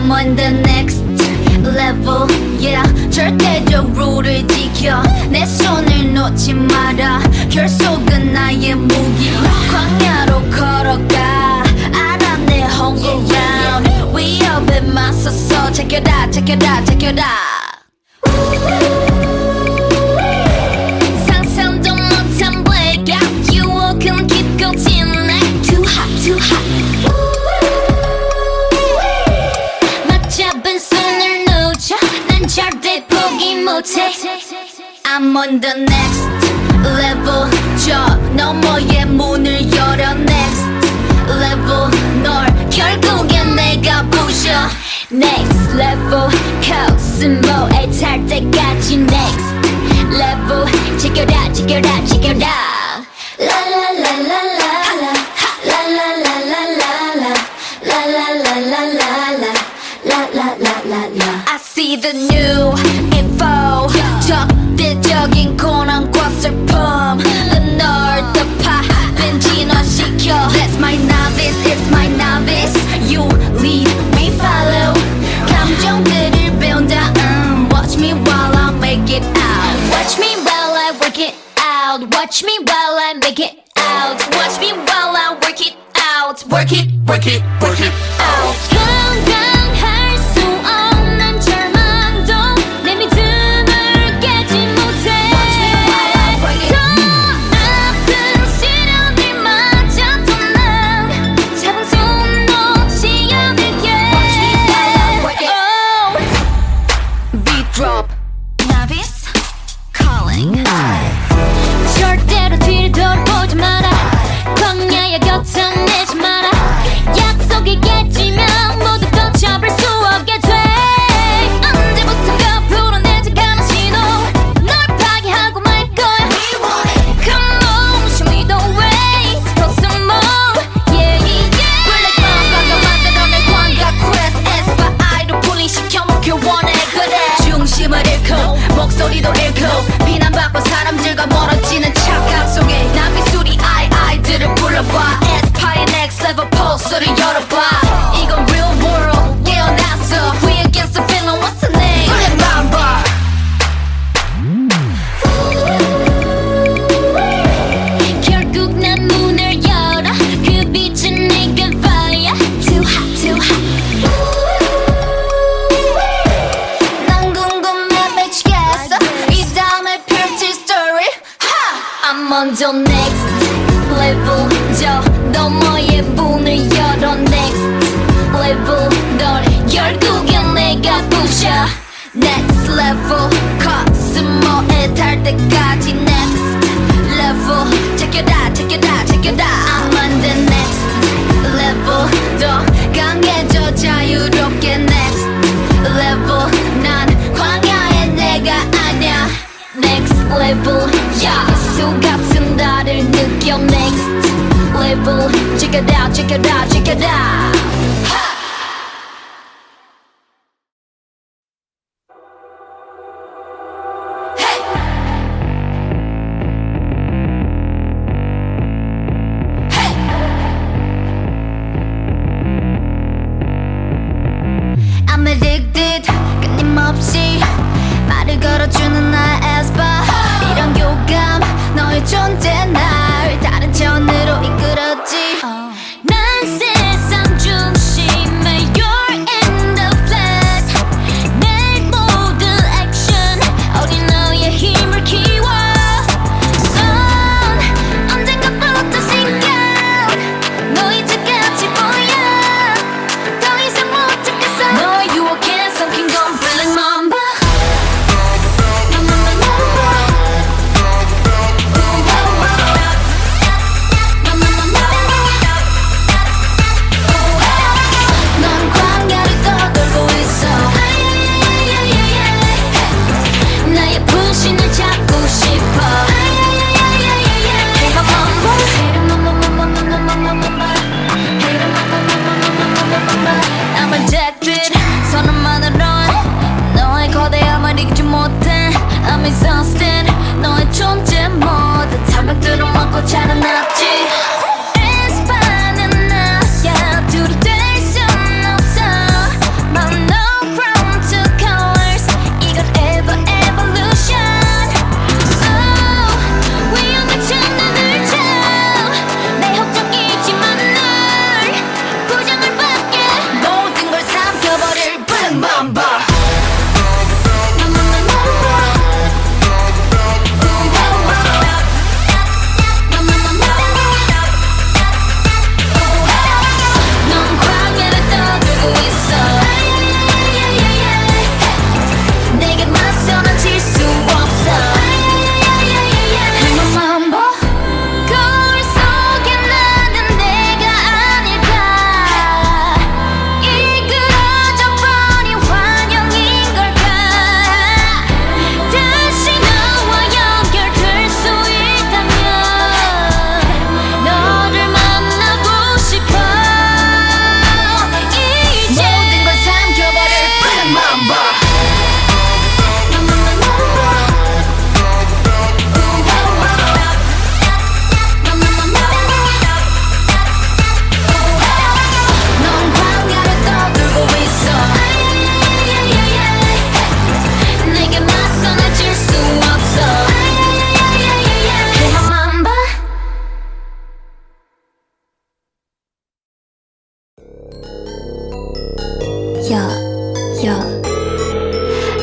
I'm on the next level, yeah. 절대적 룰을 지켜 내 손을 놓지 마라. 결속은 나의 무기. 광야로 걸어가 알아 내 home ground. 위협에 맞서서 check it out, check it out, check it out. 상상도 못한 blackout 유혹은 깊고 진해. Too hot, too hot. 맞잡은 손을 놓쳐 난 절대 포기 못해. I'm on the next level. 저 너머의 문을 열어. Next level. 널 결국엔 내가 부셔. Next level. 코스모에 탈 때까지 next level. Check it out, check it out, check it out. La la la la la la. La la la la la la. La la la la la la. La la la la la. I see the new info. 적대적인 고난과 슬픔 널 덮아 벤진화시켜. That's my novice, it's my novice. You lead, we follow. 감정들을 배운다. Watch me while I make it out. Watch me while I work it out. Watch me while I make it out. Watch me while I work it out. Work it, work it, work it out. 건강할 수 없는 절망도 내 믿음을 깨지 못해. 더 아픈 시련들마저도 난 잡은 손 놓지 않을게. Beat drop. Novice calling. 절대로 뒤를 돌아보지 마라. 광야의 곁을 내지 마라. 약속이 깨지면 모두 걷혀볼 수 없게 돼. 언제부턴가 불어내져가는 신호. 널 파괴하고 말 거야. Come on, show me the way. For some more, yeah, yeah. Black Mamba가 만들어낸 광각 quest. 에스파이로 분리시켜 목표 원해. 그래 중심을 잃고 목소리도 잃고 비난받고 사람들과 멀어지는 착각 속에 난 미술이 아이들을 불러봐. 에스파의 next level 포스를 열어봐. 이건 real world 깨어났어. We against the feeling. What's the name? Black Mamba. 결국 난 문을 열어. 그 빛은 내게 fire. Too hot, too hot. 난 궁금해 미치겠어. 이 다음에 펼칠 story. I'm on the next level. 저 너머의 문을 열어. Next level. 널 결국엔 내가 부셔. Next level. 코스모에 달 때까지 next level. Check it out, check it out, check it out. I'm on the next level. 더 강해져 자유롭게 next level. 난 광야의 내가 아냐. Next level. 야수 같은 나를 느껴. Next level. Check it out, check it out, check it out. Hey. Hey. I'm addicted. 끊임없이 말을 걸어주는 나의 에스파. 이런 교감 너의 존재 날 다른 차원으로 이끌었지. 난 세상 중심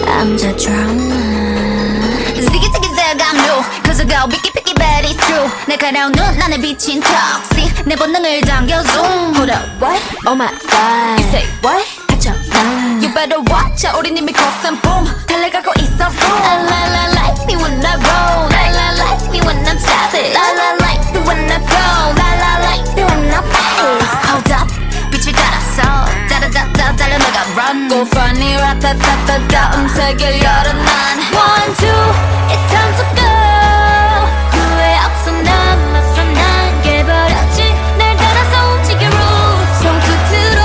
I'm the drama. Ziggy ziggy zag I'm new. Cause I go picky picky but it's true. 날카로운 눈 안에 비친 toxic. 내 본능을 당겨 zoom. Hold up, what? Oh my god. You say what? 갇혀 난. You better watch out. 우린 이미 cross and boom. 달려가고 있어 boom. La la la like me when I roll. La la like me when I'm savage. La la like me when I go. La la like me when I pace. Hold up. 빛을 따라서 짜라짜짜 달려나가 run. Go funny 라타타타 다음 세계를 열어 난. One two, it's time to go. 후회 없어 남았어 난 깨버렸지. 날 따라서 움직여 rules. 손끝으로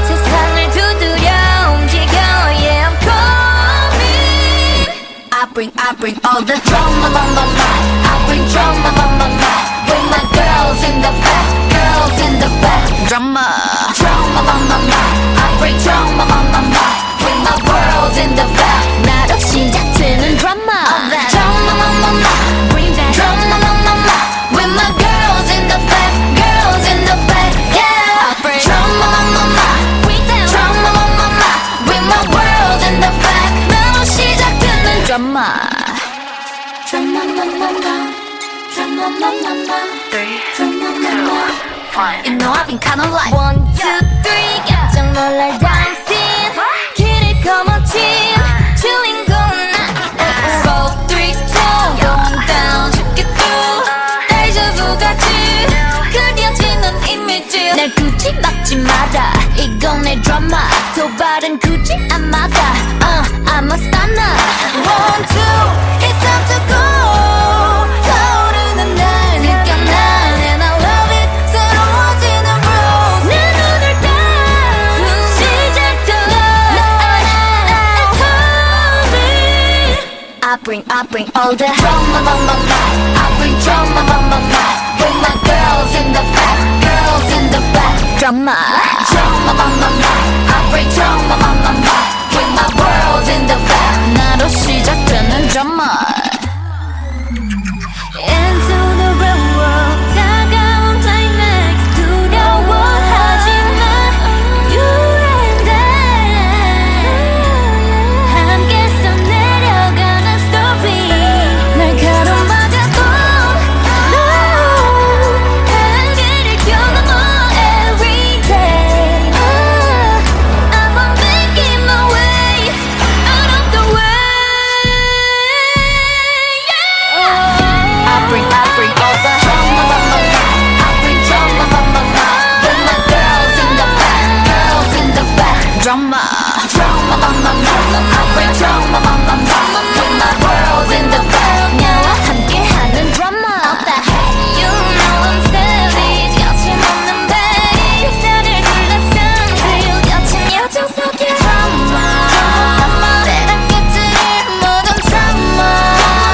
세상을 두드려 움직여. Yeah I'm coming. I bring all the drama on my mind. I bring drama on my mind. With my girls in the back, girls in the back. Drama, drama on my mind. I bring drama on my mind. With my world in the back. 나로 시작되는 drama. Drama on my mind. Bring that drama on my mind. With my girls in the back, girls in the back. Yeah, I bring drama on my mind. Bring that drama on my mind. With my world in the back. 나로 시작되는 drama. Drama on my mind. Drama on my mind. 3, 2, 1. You know I've been kinda like 1, 2, 3 깜짝 놀랄 dancing 길을 거머쥔 주인공은 나 4, 3, 2 Going down 쉽게 through 데자부 같이 그려지는 이미지 날 굳이 막지 마라 이건 내 드라마 도발은 굳이 안 막아 I'm a stunner 1, 2 It's time to go 타오르는 날 느껴 난 And I love it 새로워지는 rules 내 눈을 딱 시작도 It's coming I bring all the drama on my mind I bring drama on my mind With my girls in the back Girls in the back Drama Drama on my mind I bring drama on my mind With my world in the back 나로 시작되는 drama Into the real world 다가온 climax 두려워하지마 You and I 함께서 내려가는 story 날 가로막아도 No 한계를 뛰어넘어 every day I'm on making my way out of the way I bring all the drama on my mind. I bring drama on my mind. With my girls in the back, girls in the back. Drama, drama on my mind. I bring drama on my mind. With my girls in the back. 나와 함께하는 drama. You know I'm savage. 거침없는 babe. 나를 둘러싼 그 여친 여정 속에 drama. 때랑 끝을 모든 drama.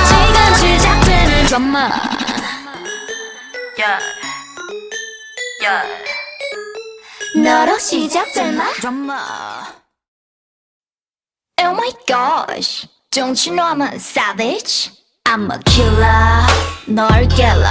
지금 시작되는 drama. Yeah, yeah. 너로 시작된 my drama. Oh my gosh, don't you know I'm a savage? I'm a killer, 널 깨라.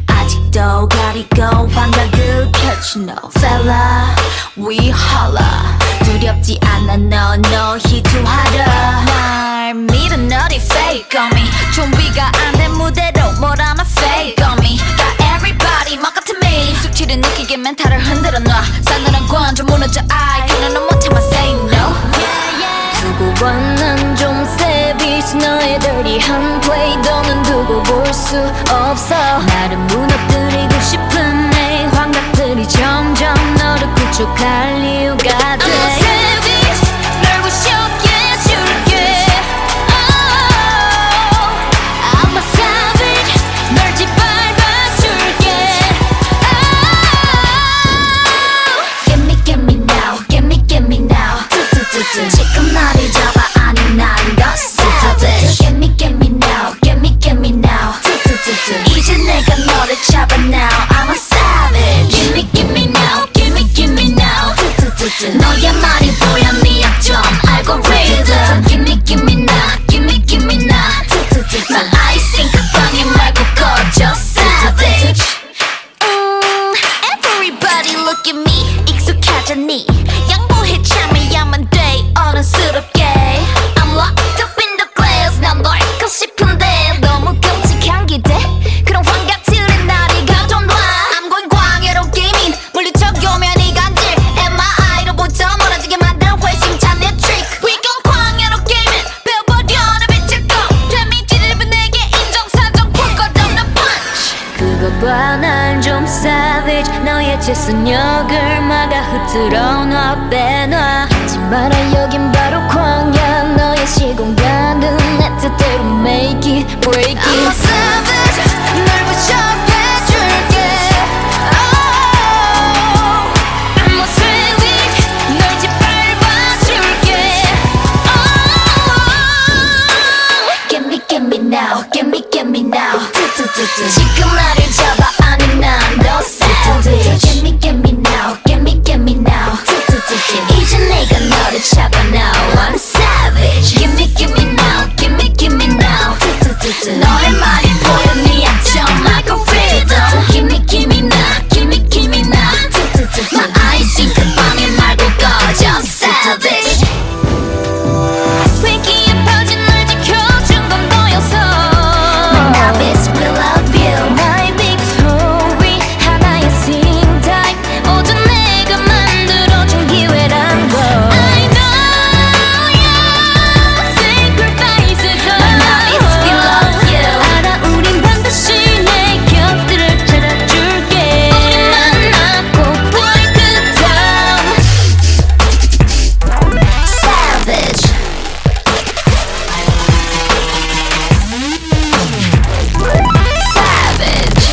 아직도 가리고 환각을 펼치 no fella. We holla, 두렵지 않아 no 희투하라. 날 믿어 너리 fake on me. 좀비가 안 된 무대로 뭘 하나 fake on me. Got everybody 막 같은 me. 숙취를 느끼게 멘탈을 흔들어 놔. 싸늘한 관점 무너져 I 그는 못 참아 say no. 두고 봐 난 좀 savage 너의 dirty한 play 너는 두고 볼 수 없어 나를 무너뜨리고 싶은 내 환각들이 점점 너를 구축할 이유가 돼 I'm a savage 널 부셔게 해줄게 oh, I'm a savage 널 짓밟아줄게 oh, Get me now Get me now 지금 나를 잡아 아니 난 더 savage Get me now Get me now 이제 내가 너를 잡아 now I'm a savage Give me now Give me now 좀 savage 너의 재선역을 막아 흐트러 놔 빼놔 하지 마라 여긴 바로 광야 너의 시공간은 내 뜻대로 make it break it I'm a savage 널 부셔해줄게 oh, I'm a savage 널 짓밟아줄게 oh, Get me now Get me now 지금 나를 잡아 아니 난 너 savage Get me now Get me now 이제 내가 너를 잡아 now I'm savage Give me now Give me now 너의 말이 보여 네 약점 like a rhythm Give me now Give me now My eyes see 그 방에 말고 꺼져 savage 위기에 퍼진 널 지켜준 건 너였어 My novice will love you 나의 victory 하나의 sing type 모두 내가 만들어준 기회란 걸 I know your sacrifices My novice will love you 알아 우린 반드시 내 곁들을 찾아줄게 우리 만나고 break it down Savage Savage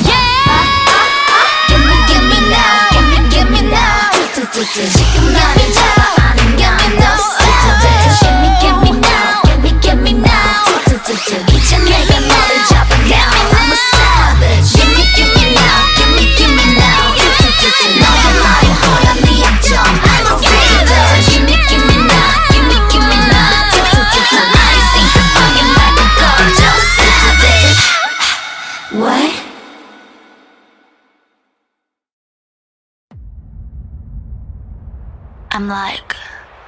Yeah Give me now Give me now 지금 나를 잡아 아니면 너 savage Give me now Give me now 이제 내가 너를 잡아 now I'm a savage Give me now Give me now 너의 말이 보여 네 약점 I'm a savage Give me now Give me now I see 그 방에 말고 꺼져 savage What? I'm like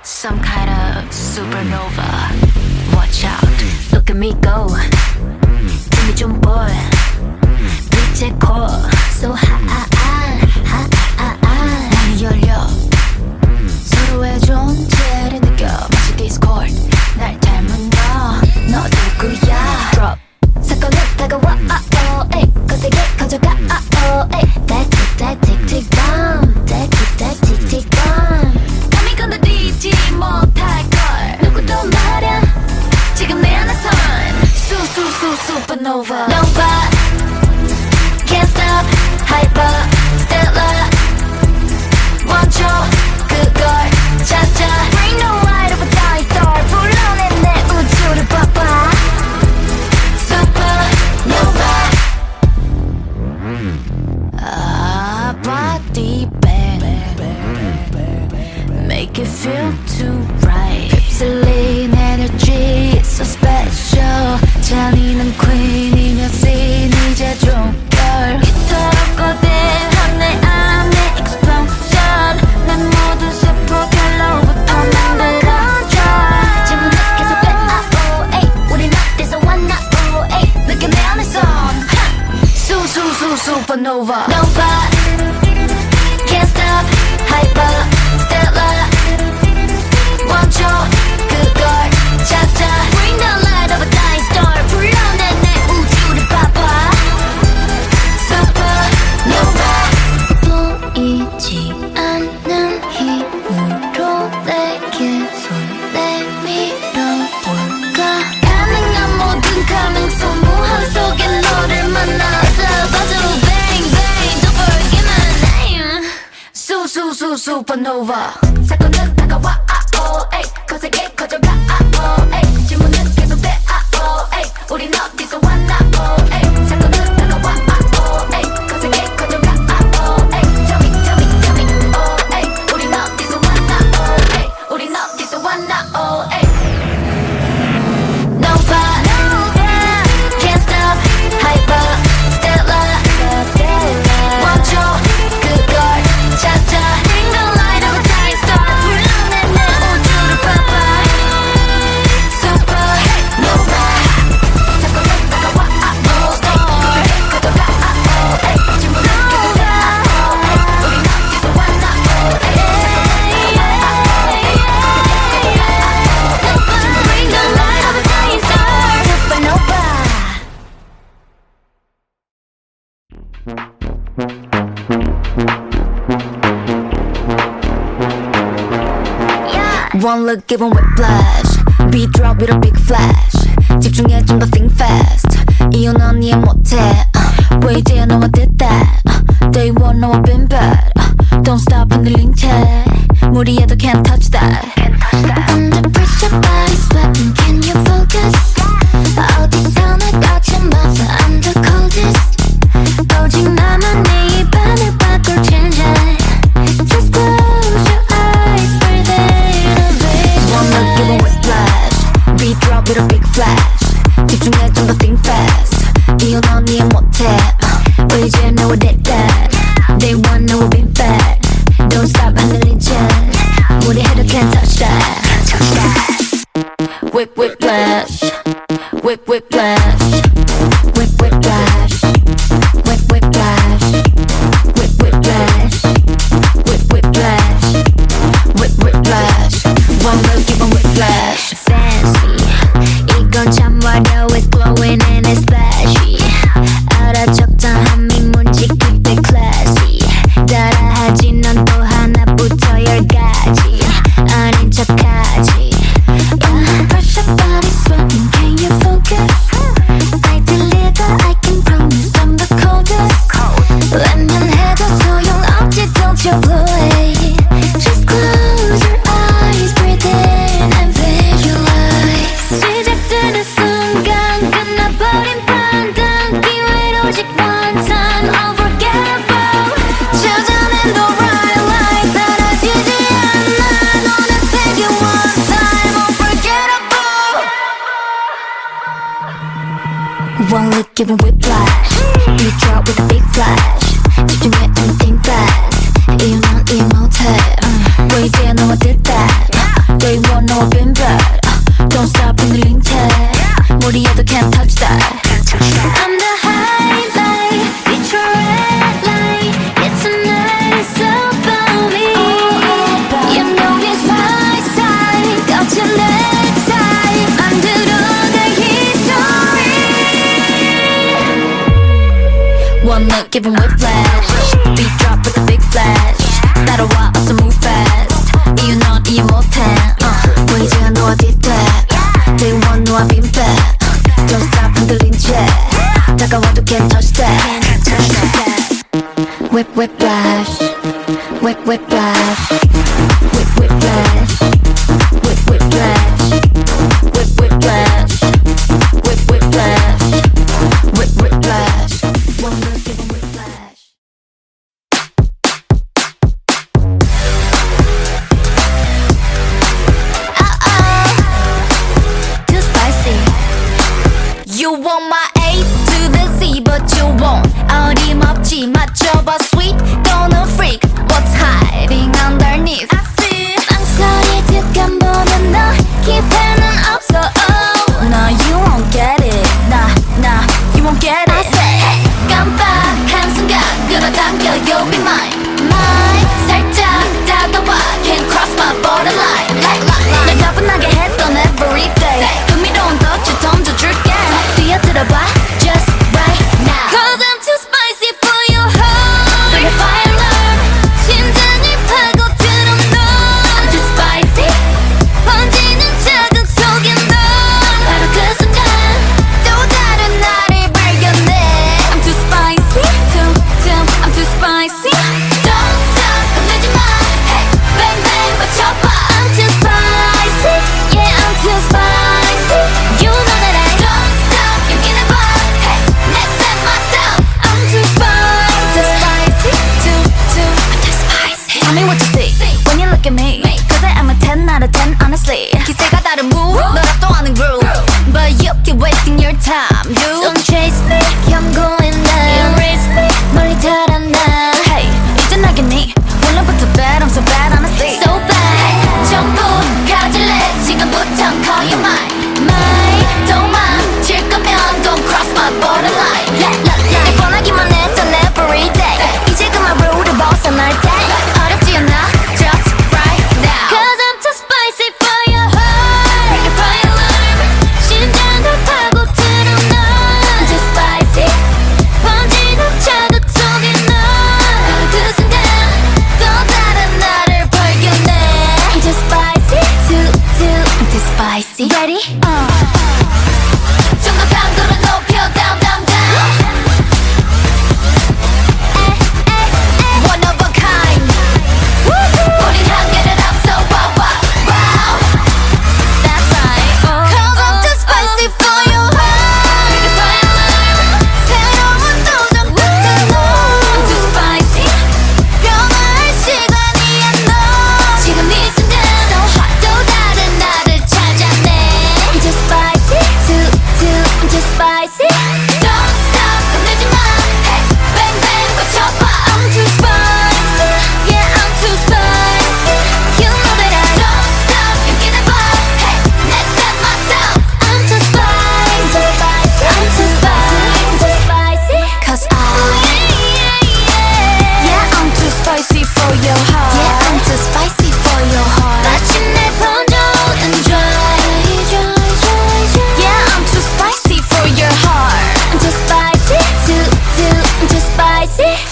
some kind of supernova. Watch out, look at me go. Give me 좀 boy. 빛의 core, so high. 문이 열려. 서로의 존재를 느껴. 마치 Discord. 날 닮은 너 누구야? Drop. 사건은 다가와. 에이, 거세게 커져가. 에이, that tick tick bomb. That tick tick bomb. 감히 건드리지 못할걸 누구도 말야 지금 내 안에선 supernova Nova Can't stop Hyper Stellar 원초 그걸 찾아 Bring the light of a dying star 불러내 내 우주를 봐봐 Supernova Body bang Make it feel too right 휩쓸린 energy so special 잔인한 queen이며 scene 이제 종결 이토록 거대한 내 안에 explosion 내 모든 세포 결로부터 만들어져 질문은 계속돼 oh 우린 어디서 왔나 oh 느껴 내 안에선 supernova Nova Can't stop Hyper Stellar 원초 그걸 찾아 Bring the light of a dying star 불러내 내 우주를 봐봐 Supernova 보이지 않는 힘으로 내게 손 내밀어볼까 가능한 모든 가능성 무한 속에 너를 만나서 봐줘 Bang bang don't forget my name Supernova 사건은 다가와 거세게 커져가 질문은 계속돼 우린 어디서 왔나 사건은 다가와 거세게 커져가 Tell me 우린 어디서 왔나 우린 어디서 왔나 Nova Can't stop Hyper Stellar 원초 그걸 찾아 Bring the light of a dying One look give 'em whiplash Beat drop with a big flash 집중해 좀 더 think fast 이유는 넌 이해 못해 왜 이제야 너와 did that Day one 너와 been bad Don't stop 흔들린 채 무리해도 can't touch that Under pressure body sweating Can you focus 어디서 날 거침없어 I'm the coldest 오직 나만 네 입안을 바꿀 change it Just close your eyes breathe in One look give 'em whiplash Beat drop with a big flash 집중해 좀 더 think fast 이유 넌 이해 못해 왜 이제 너와 did that Day one 너와 been bad Don't stop 흔들린 채 무리해도 can't touch that Whip whiplash Whip whiplash Whip whiplash Whip whiplash Whip whiplash Whip whiplash Whip whiplash One look give 'em whiplash Fancy 이건 참 화려해 It's glowing and it's flashy 알아 적당함이 문지 keep it classy 따라하지 넌 또 하나부터 열까지 아닌 척하지 Under pressure body sweating Can you focus? I deliver I can promise I'm the coldest 웬만해도 소용없지 Don't you blow it Just close your eyes Breathe in and visualize 시작되는 순간 끝나버린 판단 기회는 오직 one time Unforgettable 찾아낸 the right line 사라지지 않아 너는 take it one time Unforgettable One look give 'em whiplash You drop with a big flash 집중해 and think fast 이유 넌 이해 못해 왜 이제야 너와 did that Day one 너와 been bad Don't stop 흔들린 채 무리해도 can't touch that I'm the highlight It's your red light Yeah tonight is so about me You know it's my side 거친 내 side 만들어낼 history One look give 'em whiplash Beat drop with a big flash 따라와 어서 move fast 이유 넌 이해 못해 왜 이제야 너와 did that Day one 너와 been bad Don't stop 흔들린 채 다가와도 can't touch that Whip whiplash Whip whiplash Whip whiplash Whip whiplash Whip whiplash Whip whiplash Whip whiplash One look give 'em whiplash Too spicy You want my A to the Z but you won't 어림없지 맞춰봐 sweet don't no freak What's hiding underneath I see 망설일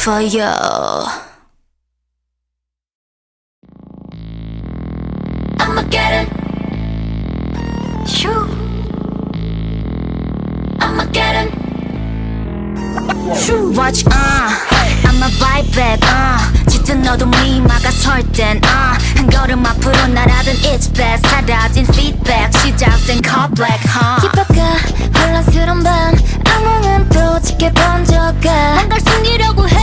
for you. I'ma get it. Shoo. I'ma get it. Shoo. Watch, I'ma bite back, 짙은 어둠 위 막아설 땐, 한 걸음 앞으로 날아든 it's best. 사라진 feedback, 시작된 call black, 깊어가 혼란스러운 밤, 악몽은 또 짙게 번져가. 뭔가를 숨기려고 해.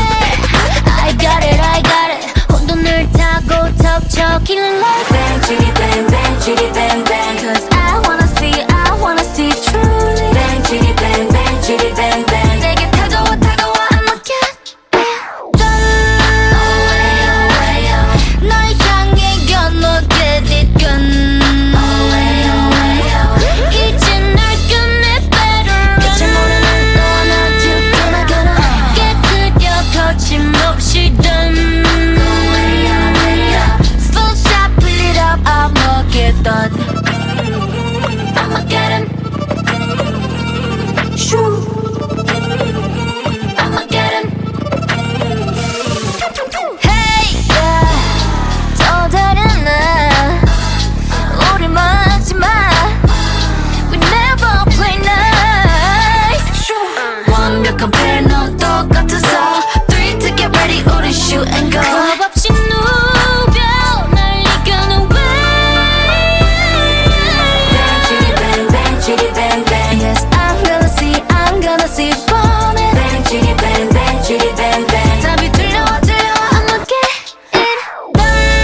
I got it, I got it. 혼돈을 타고 덮쳐 killing like bang, chitty bang, bang, chitty bang, bang. Cause I wanna see truly. Bang, chitty bang, bang, chitty bang, bang. 내게 다가와, 다가와, I'ma get it done. Away, away, away. 널 향해 건너 get it done. Away, away, away. 이제 날 끝내 better. 끝을 모르는 너와 나 두고 gonna 깨뜨려 거침없이 done. Away, away, away. Full shot, pull it up, I'ma get done. I'ma get him. Shoo. I'ma get him. Hey, yeah. 또 다른 날 우리 막지 마. We never play nice. 완벽한 패널 똑같아서 3 to get ready 우리 shoot and go. 겁 없이 누벼 날 이겨는 way. Chitty bang bang, yes I'm gonna see burning. Bang chitty bang bang, chitty bang bang. 답이 들려와 들려와 I'ma get it done. Away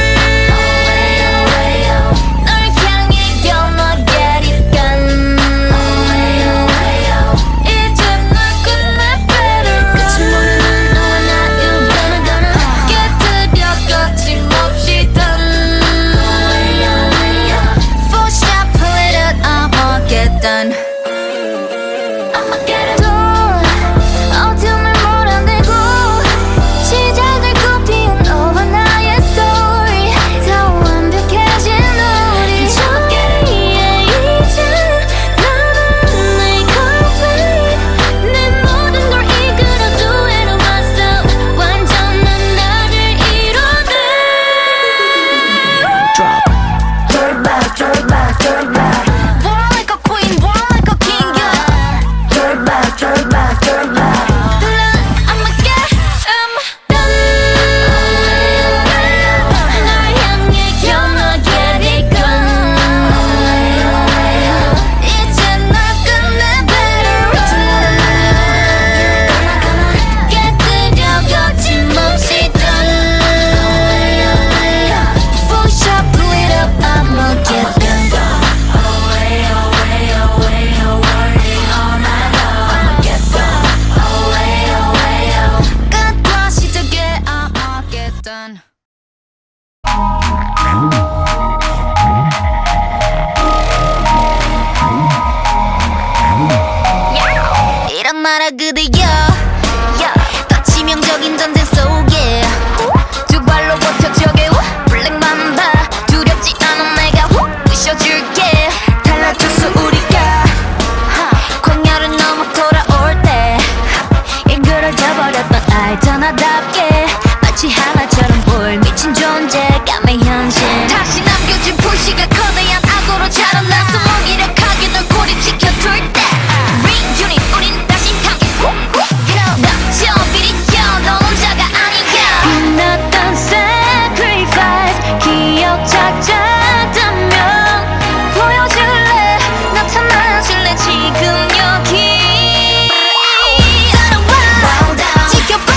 away away. 널 향해 I'ma get it done. Away away away. 이제 널 끝내 better. 끝이 모르는 너와 나 you gonna 깨뜨려 거침없이 done. Away away away. Full shot pull it up I'ma get done. I'ma get it done. 어둠을 몰아내고 시작을 꽃피운 너와 나의 story. 더 완벽해진 우리 저기에 이제 나만 내 complete. 내 모든 걸 이끌어 do it on myself. 완전한 나를 이뤄내. Drop. Throw it back, throw it back, throw it back. War like a queen, war like a king, yeah. Throw it back, throw it back, throw it back. I'ma get him done. Away, away, away. 널 향해 I'ma get it done. Away, away, away. 이제 널 끝내 better. 깨뜨려 거침없이 done. Away, away, away. Full shot, pull it up, I'ma get done. Away, away, away, away, all night long. I'ma get done. Away, away, away. 끝과 시작에 I'ma get done. 이런 나라 그대여, 더 치명적인 전쟁 속에 두 발로 버텨 저게 블랙 맘바. 두렵지 않아 내가 부셔줄게. 달라졌어 우리가 광야를 넘어 돌아올 때 일그러져 버렸던 알잖아답게. 마치 하나처럼 보일 미친 존재감의 현실. 다시 남겨진 불씨가 거대한 악으로 자라나서 무기력하게 널 고립시켜둘 때 Reunit 우린 다시 함께 넘쳐 비리켜 넌 혼자가 아니야. 빛났던 sacrifice 기억 찾았다면 보여줄래. 나타나줄래 지금 여기. 따라와 지켜봐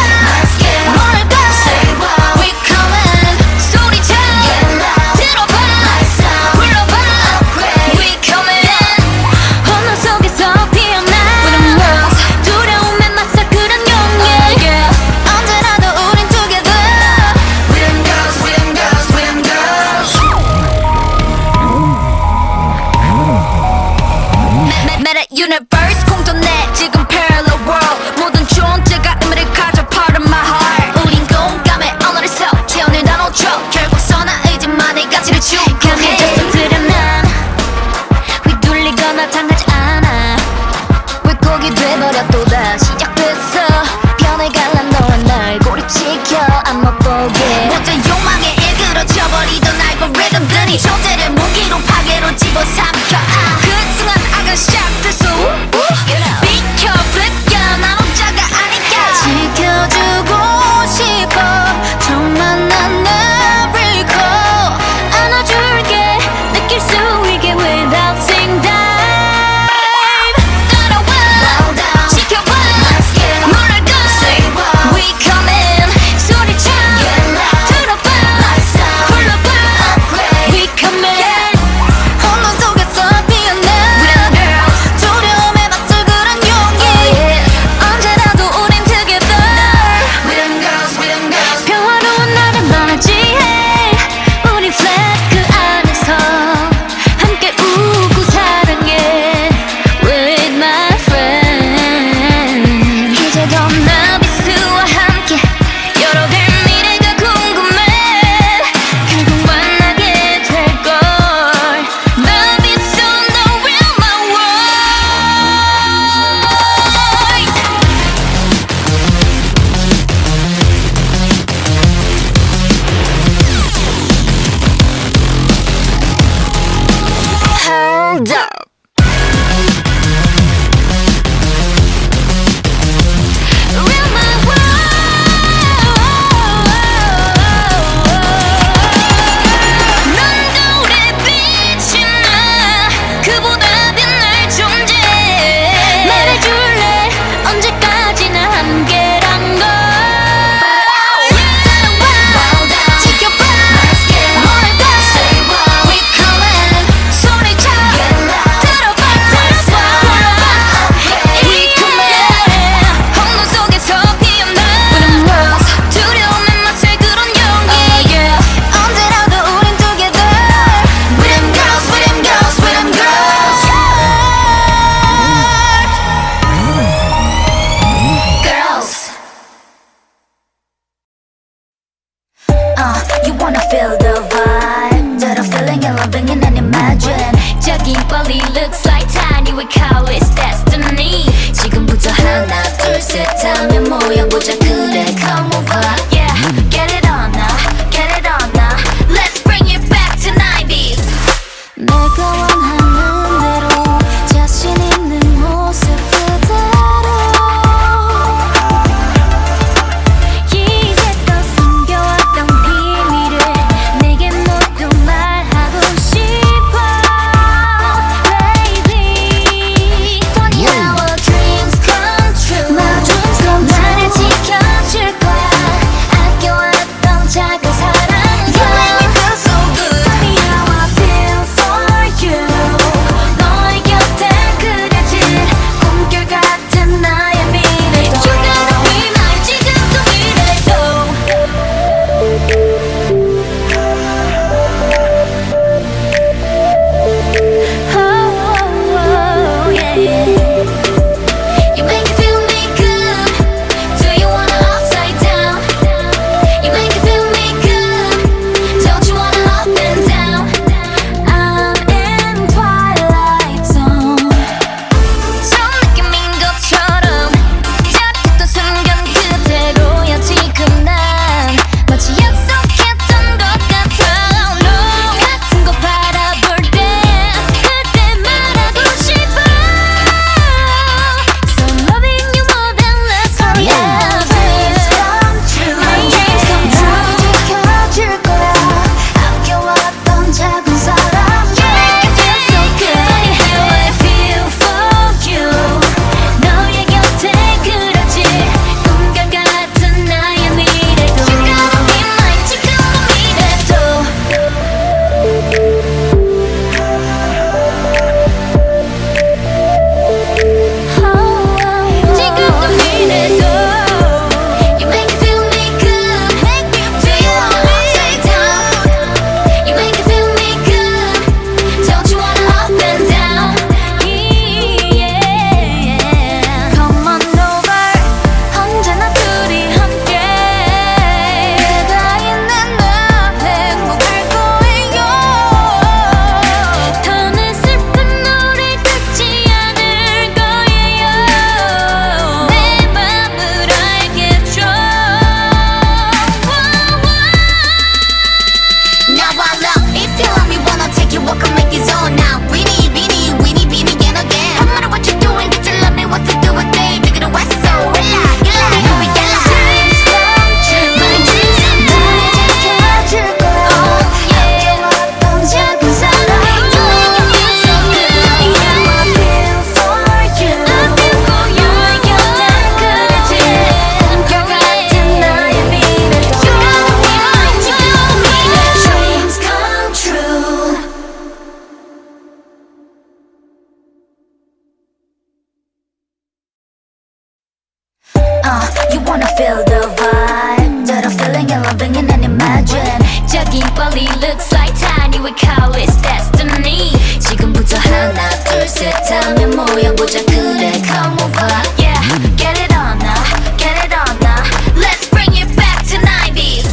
wanna feel the vibe that I'm feeling and loving it and imagine 저긴 빨리 looks like tiny we call it destiny 지금부터 하나 둘 셋 하면 모여보자 그래 come over yeah get it on now get it on now let's bring it back to 90s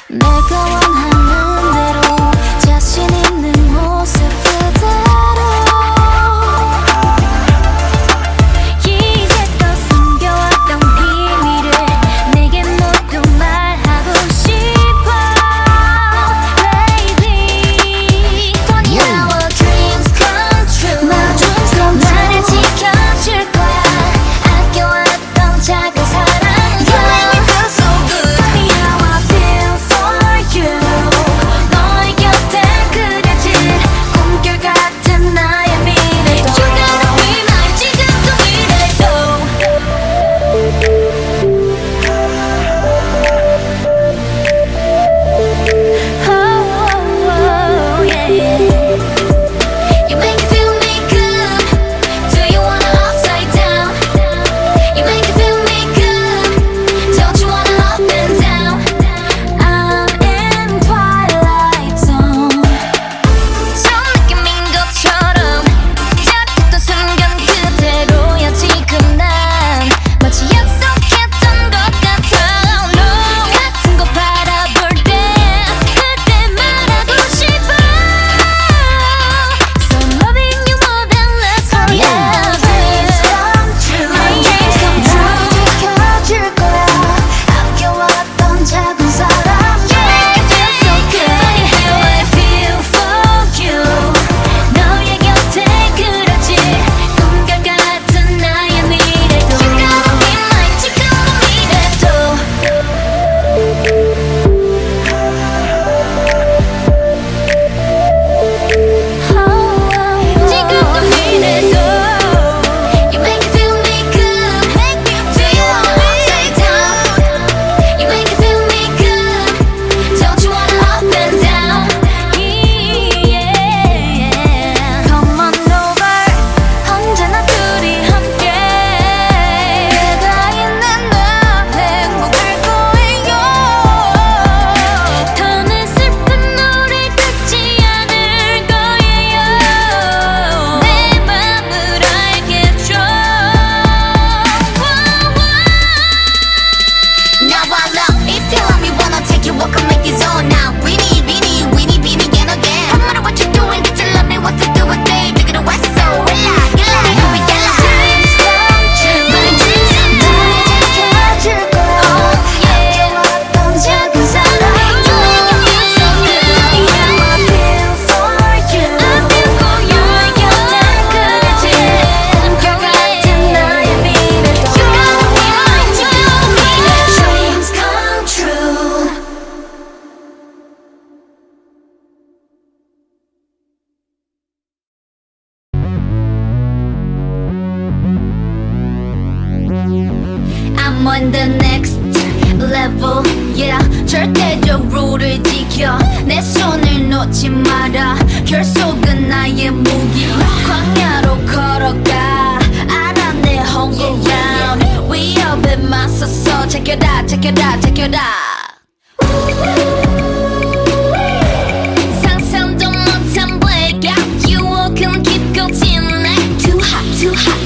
내가 원하는 대로 자신 있는 모습 그대로 이제껏 숨겨왔던 비밀을 내게 모두 말하고 싶어 Baby Funny how our dreams come true My dreams come true 나를 지켜줄 거야 아껴왔던 작은 사랑 You make me feel so good Funny how I feel for you 너의 곁에 그려진 꿈결 같은 나의 미래도 You gotta be mine 지금도 미래도 Oh, yeah, yeah. You make me feel me good. Do you wanna upside down? You make me feel me good. Don't you wanna up and down? I'm in twilight zone. 처음 느낀 것처럼 짜릿했던 순간 그대로야 지금 난 마치 약속했던 것 같아. No 같은 곳 바라볼 때 그때 말하고 싶어. So I'm loving you more than last forever. Dreams come true. My dreams come true. 지켜줄 거야. 아껴왔던 작은 사람. You make me feel so good. Funny how I feel for you. 너의 곁에 그려진 꿈결 같은 나의 미래도. You gotta be mine 지금도 미래도. 지금도 미래도 You make me feel me good Do you wanna upside down You make me feel me good Don't you wanna up and down Yeah Come on over 언제나 둘이 함께 내가 있는 나 행복할 거예요 더는 슬픈 노래 듣지 않을 거예요 내 맘을 알겠죠 Now I love it feel like we wanna take you walk and make it zone now We need again No matter what you're doing did you love me what's to do with me Take it away so relax here we go Dreams come true My dreams come true 지켜줄 거야 아껴왔던 작은 사랑 You make me feel so good Funny how I feel for you I feel for you 너의 곁에 그려진 꿈결 같은 나의 미래도 You gotta be mine 지금도 미래도 Dreams come true I'm on the next level, yeah. 절대적 룰을 지켜 내 손을 놓지 마라. 결속은 나의 무기. 광야로 걸어가. 알아 내 home ground. 위협에 맞서서 check it out, check it out, check it out. 상상도 못한 blackout. You can keep going like too hot, too hot.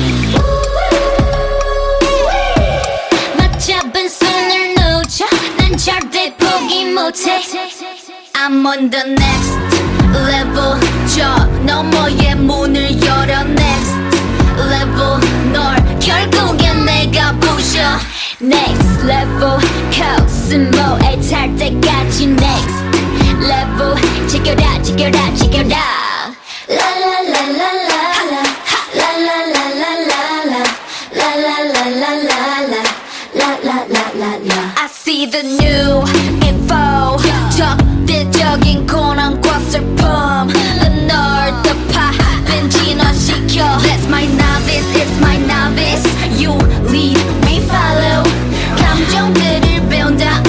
맞잡은 손을 놓자 난 절대 포기 못해 I'm on the next level 저 너머의 문을 열어 next level 널 결국엔 내가 부셔 next level 코스모에 탈 때까지 next level check it out check it out check it out la la la la la la la la la la la la la la la la la La la la la la I see the new info 적대적인 고난과 슬픔 널 덮아 벤진화시켜 That's my novice, it's my novice You lead, we follow 감정들을 배운다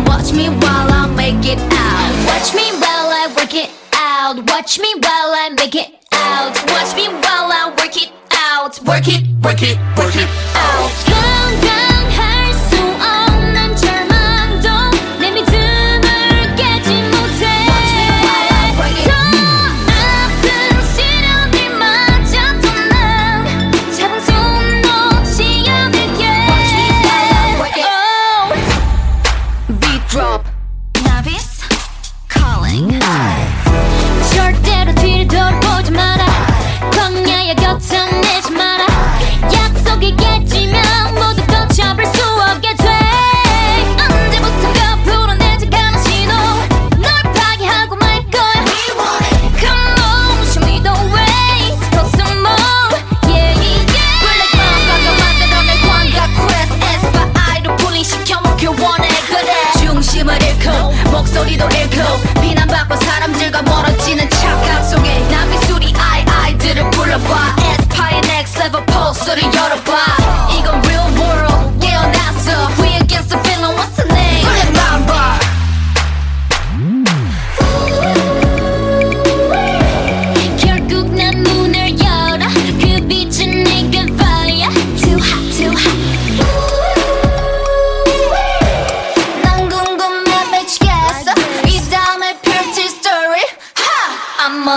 Watch me while I make it out Watch me while I work it out Watch me while I make it out Watch me while I work it out Work it, work it, work it out 건강할 수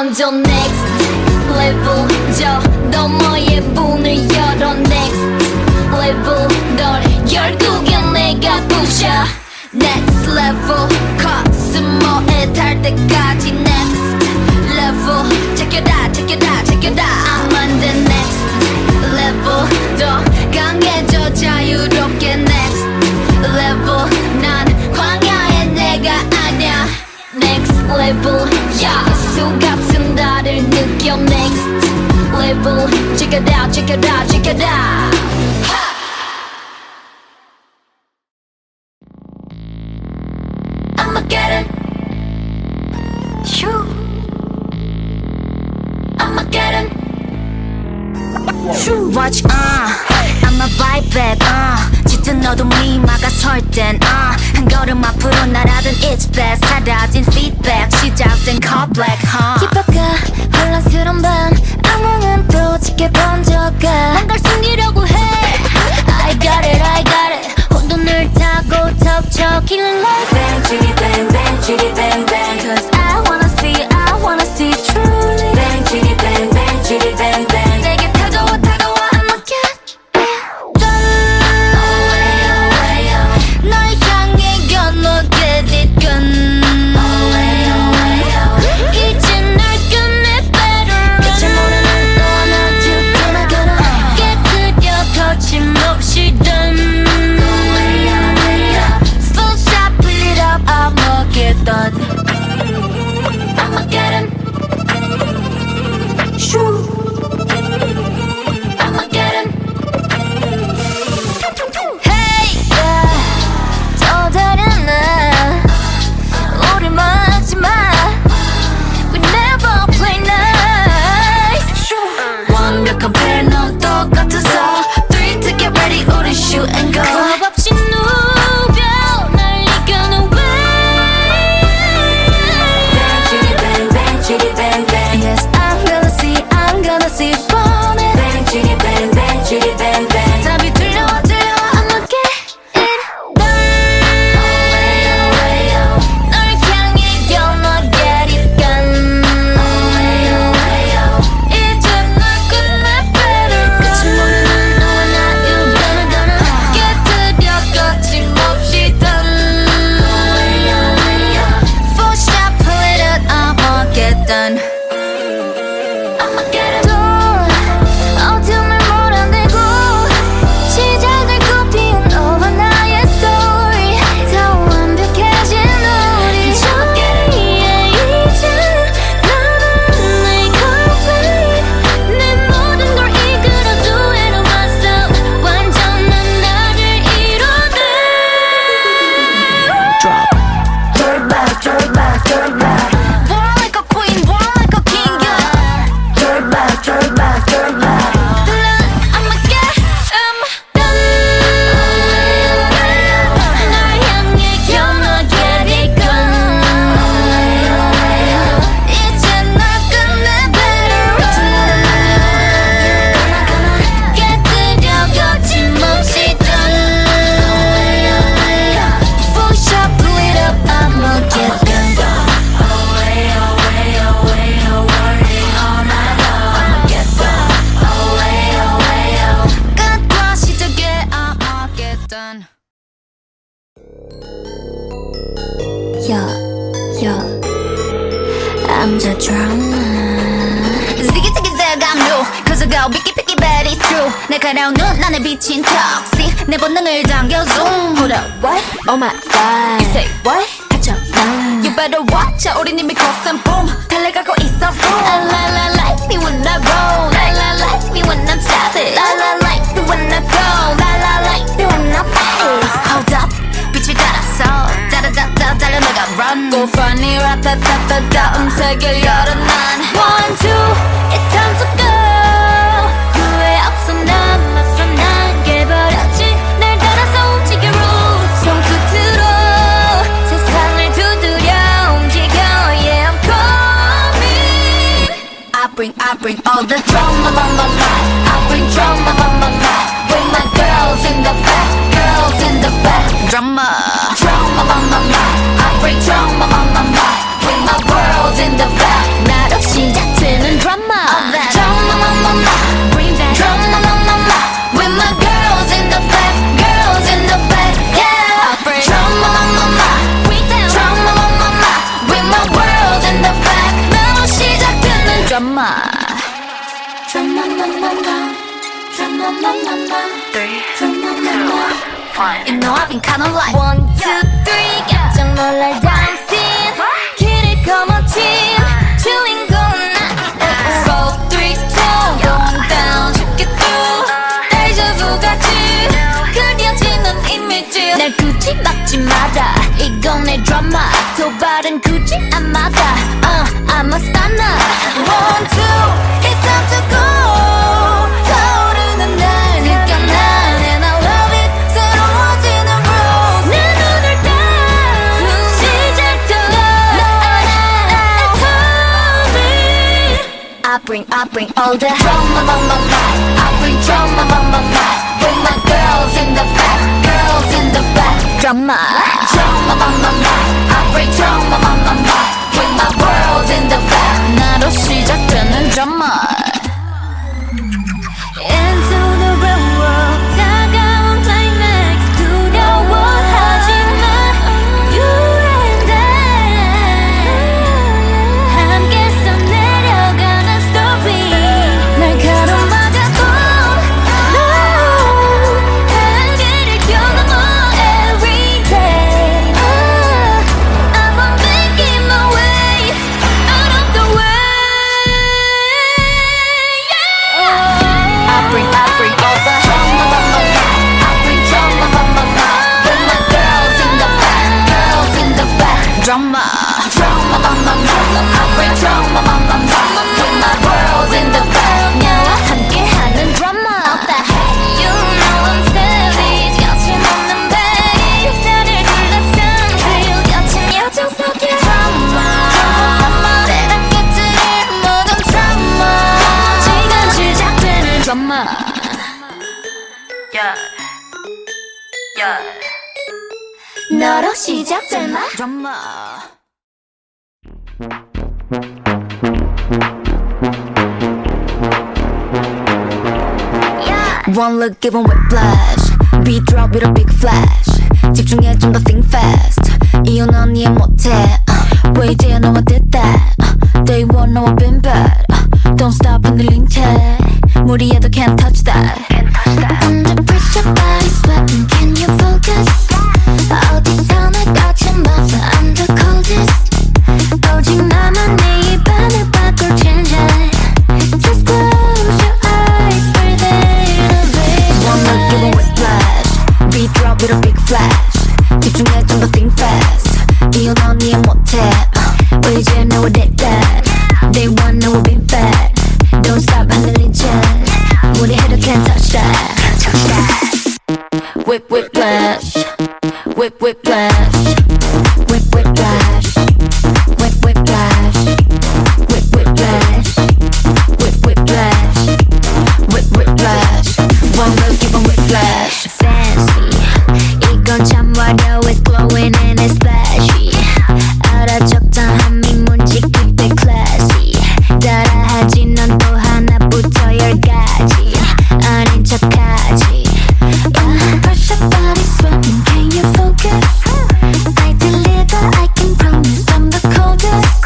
먼저 next level 저 너머의 문을 열어 next level 널 결국엔 내가 부셔 next level 코스모에 달 때까지 next level check it out I'm on the next level 더 강해져 자유롭게 next level 난 광야의 내가 아냐 next level 야수 같은 나를 느껴 next level check it out I'ma get it Shoo I'ma get it Shoo Watch I'ma bite back 짙은 어둠이 막아설 땐 한 걸음 앞으로 날아든 It's best 사라진 feedback 시작된 call black 깊어가 혼란스러운 밤 악몽은 또 짙게 번져가 뭔가를 숨기려고 해 I got it 혼돈을 타고 덮쳐 killing like bang chitty bang chitty bang Cause I wanna see truly bang chitty bang bang 내게 다가와 I'ma get it done 널 향해 건너 get it done 이제 날 끝내 better 끝을 모르는 너와 나 두고나가나 깨뜨려 거침없이 done full shot pull it up I'ma get done I'ma get him Shoo I'ma get him Hey yeah 또 다른 나 우리 막지 마 We never play nice 완벽한 패널 똑같아서 3 to get ready 우리 shoot and go 겁 없이 누벼 날 이겨는 way Bang chitty bang Yes I'm gonna see burn it Bang chitty bang 답이 들려와 I'ma get it done 널 향해 건너 get it done 이제 널 끝내 better 끝을 모르는 너와 나 you gonna 깨뜨려 거침없이 done full shot pull it up I'ma get done I'ma get it done 어둠을 몰아내고 시작을 꽃피운 너와 나의 story 더 완벽해진 우리 저기에 이제 나는 내 complete 내 모든 걸 이끌어도 해놓았어 완전한 나를 이뤄내 Drop Turn back War like a queen, war like a king yeah. Turn back I'ma get done 날 향해 건너 get it done 이제 날 끝내 better 깨뜨려 거침없이 done full shot pull it up I'ma get done 끝과 시작에 I'ma get done Yo I'm the drama Ziggy ziggy zag I'm new Cause I go picky picky bad it's true 날카로운 눈 안에 비친 toxic 내 본능을 당겨 zoom Hold up what? Oh my god You say what? 갇혀 난 You better watch out 우린 이미 cross boom 달려가고 있어 boom La la la like me when I roll La la like me when I'm savage La la like me when I go La la like me when I pace Hold up 빛을 따라서 따라따따 달려나가 run Go funny 라따따따따 음색을 열어 난 1, 2 It's time to go 후회 없어 남았어 난 깨버렸지 날 따라서 움직여 rules 손끝으로 세상을 두드려 움직여 Yeah I'm coming I bring all the drama on my life I bring drama on my life With my girls in the back Drama on my life I bring drama on my life With my world in the back 날 없이 You know I've been kinda like 1, 2, 3 깜짝 놀랄 dancing 길을 거머쥔 주인공은 나 4, 3, 2 going down 쉽게 through 데자vu 같이 그려지는 이미지 날 굳이 막지 마라 이건 내 드라마 도발은 굳이 안 막아 I'm a stunner 1, 2 it's time to go 타오르는 날 느껴 난 and I love it 새로워지는 rules 내 눈을 딱 시작도 I bring all the drama on my mind I bring drama on my mind with my girls in the back girls in the back drama on my mind I bring drama on my mind with my world in the back 나로 시작되는 drama Into the real world 다가온 climax 두려워하지마 You and I 함께 써내려가는 story 날 가로막아도 No 한계를 뛰어넘어 every day I'm making my way out of the way I bring all the drama on my mind I bring drama on my mind with my girls in the back drama on my mind I bring drama on my mind with my girls in the back 나와 함께하는 drama What the heck You know I'm savage 거침없는 bass 나를 둘러싼 그리고 거친 여정 속에 drama 때가 깨뜨릴 모든 drama 지금 시작되는 drama 너로 시작될 말 drama One look given whiplash Beat drop with a big flash 집중해 좀 더 think fast 이유는 넌 이해 못해 왜 이제야 너가 됐다 Day one 너와 been bad Don't stop 흔들린 채 무리해도 can't touch that Under pressure body sweating Can you focus 어디서나 꽉찬 맘 I'm the coldest 오직 나만 내 입안을 바꿀 change Just close your eyes breathe in a vision One look give a whiplash Beat drop with a big flash 집중해 좀 더 think fast 이유 넌 이해 못해 왜 이제 너와 됐다 Day one 너와 been bad Don't stop 흔들린 채 무리해도 can't touch that Whip whiplash Whip whiplash Whip whiplash Whip whiplash Whip whiplash Whip whiplash Whip whiplash One look give a whiplash Fancy 이건 참 화려해 It's glowing and it's flashy 알아 적당함이 뭔지 keep it classy 따라하지 넌 또 하나부터 열까지 아닌 척하지 Under pressure body sweating Can you focus? I deliver I can promise I'm the coldest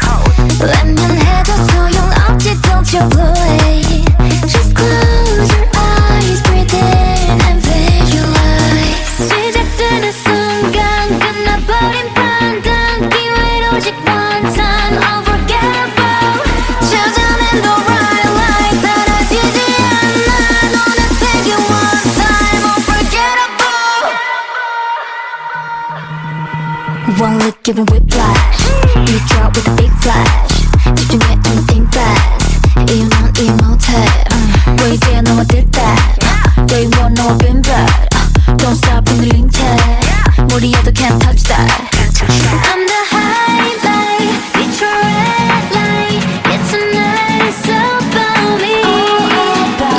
웬만해도 소용없지 Don't you blow it Just close your eyes Breathe in and visualize 시작되는 순간 끝나버린 판단 기회는 오직 one time Unforgettable 찾아낸 the right line 사라지지 않아 너는 take it one time Unforgettable One look giving whiplash You drop with a big flash 집중해 and think fast 이유 넌 이해 못해 왜 이제야 너와 됐다 Day one 너와 been bad Don't stop 흔들린 채 무리해도 can't touch that I'm the highlight It's your red light It's tonight It's about me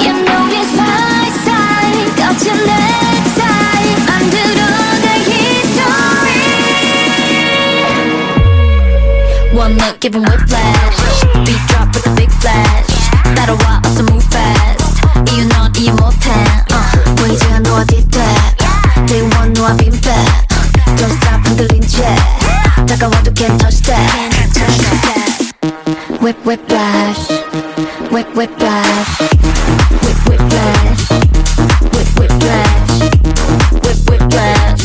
You know it's my side 거친 내 side 만들어낼 history One look give 'em whiplash Beat drop with a big flash 따라와 어서 move fast 이유 넌 이해 못해 왜 이제야 너와 뒤돼 Day one 너와 been bad Don't stop 흔들린 채 다가와도 can't touch that Whip whiplash Whip whiplash Whip whiplash Whip whiplash Whip whiplash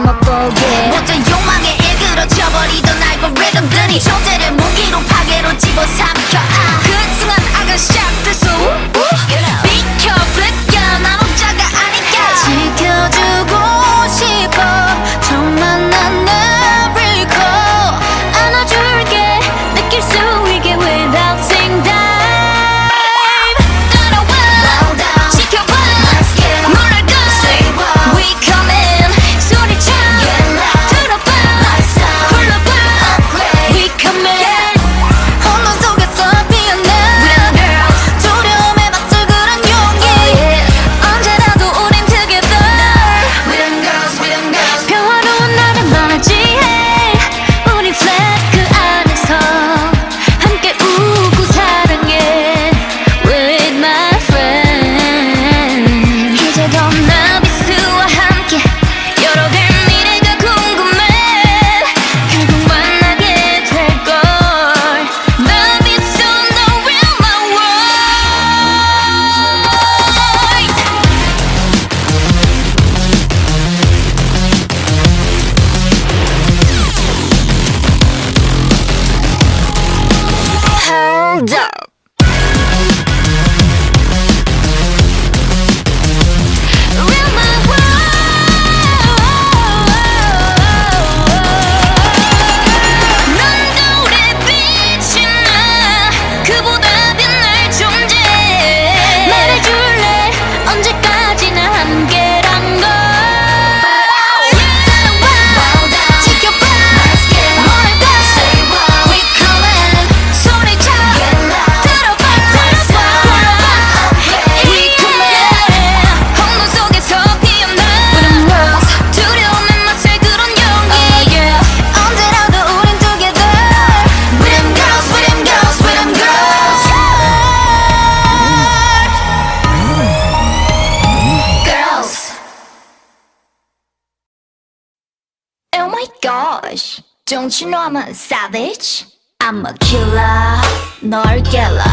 맛보게 모든 욕망에 일그러져버리던 알고리즘들이 존재를 무기로 파괴로 집어삼켜 그 순간 I got shocked this 비켜 불려 난 혼자가 아니야 지켜주고 싶어 정말 난 널 잃고 안아줄게 느낄 수 있게 without saying that Oh my gosh, don't you know I'm a savage? I'm a killer, 널 깨라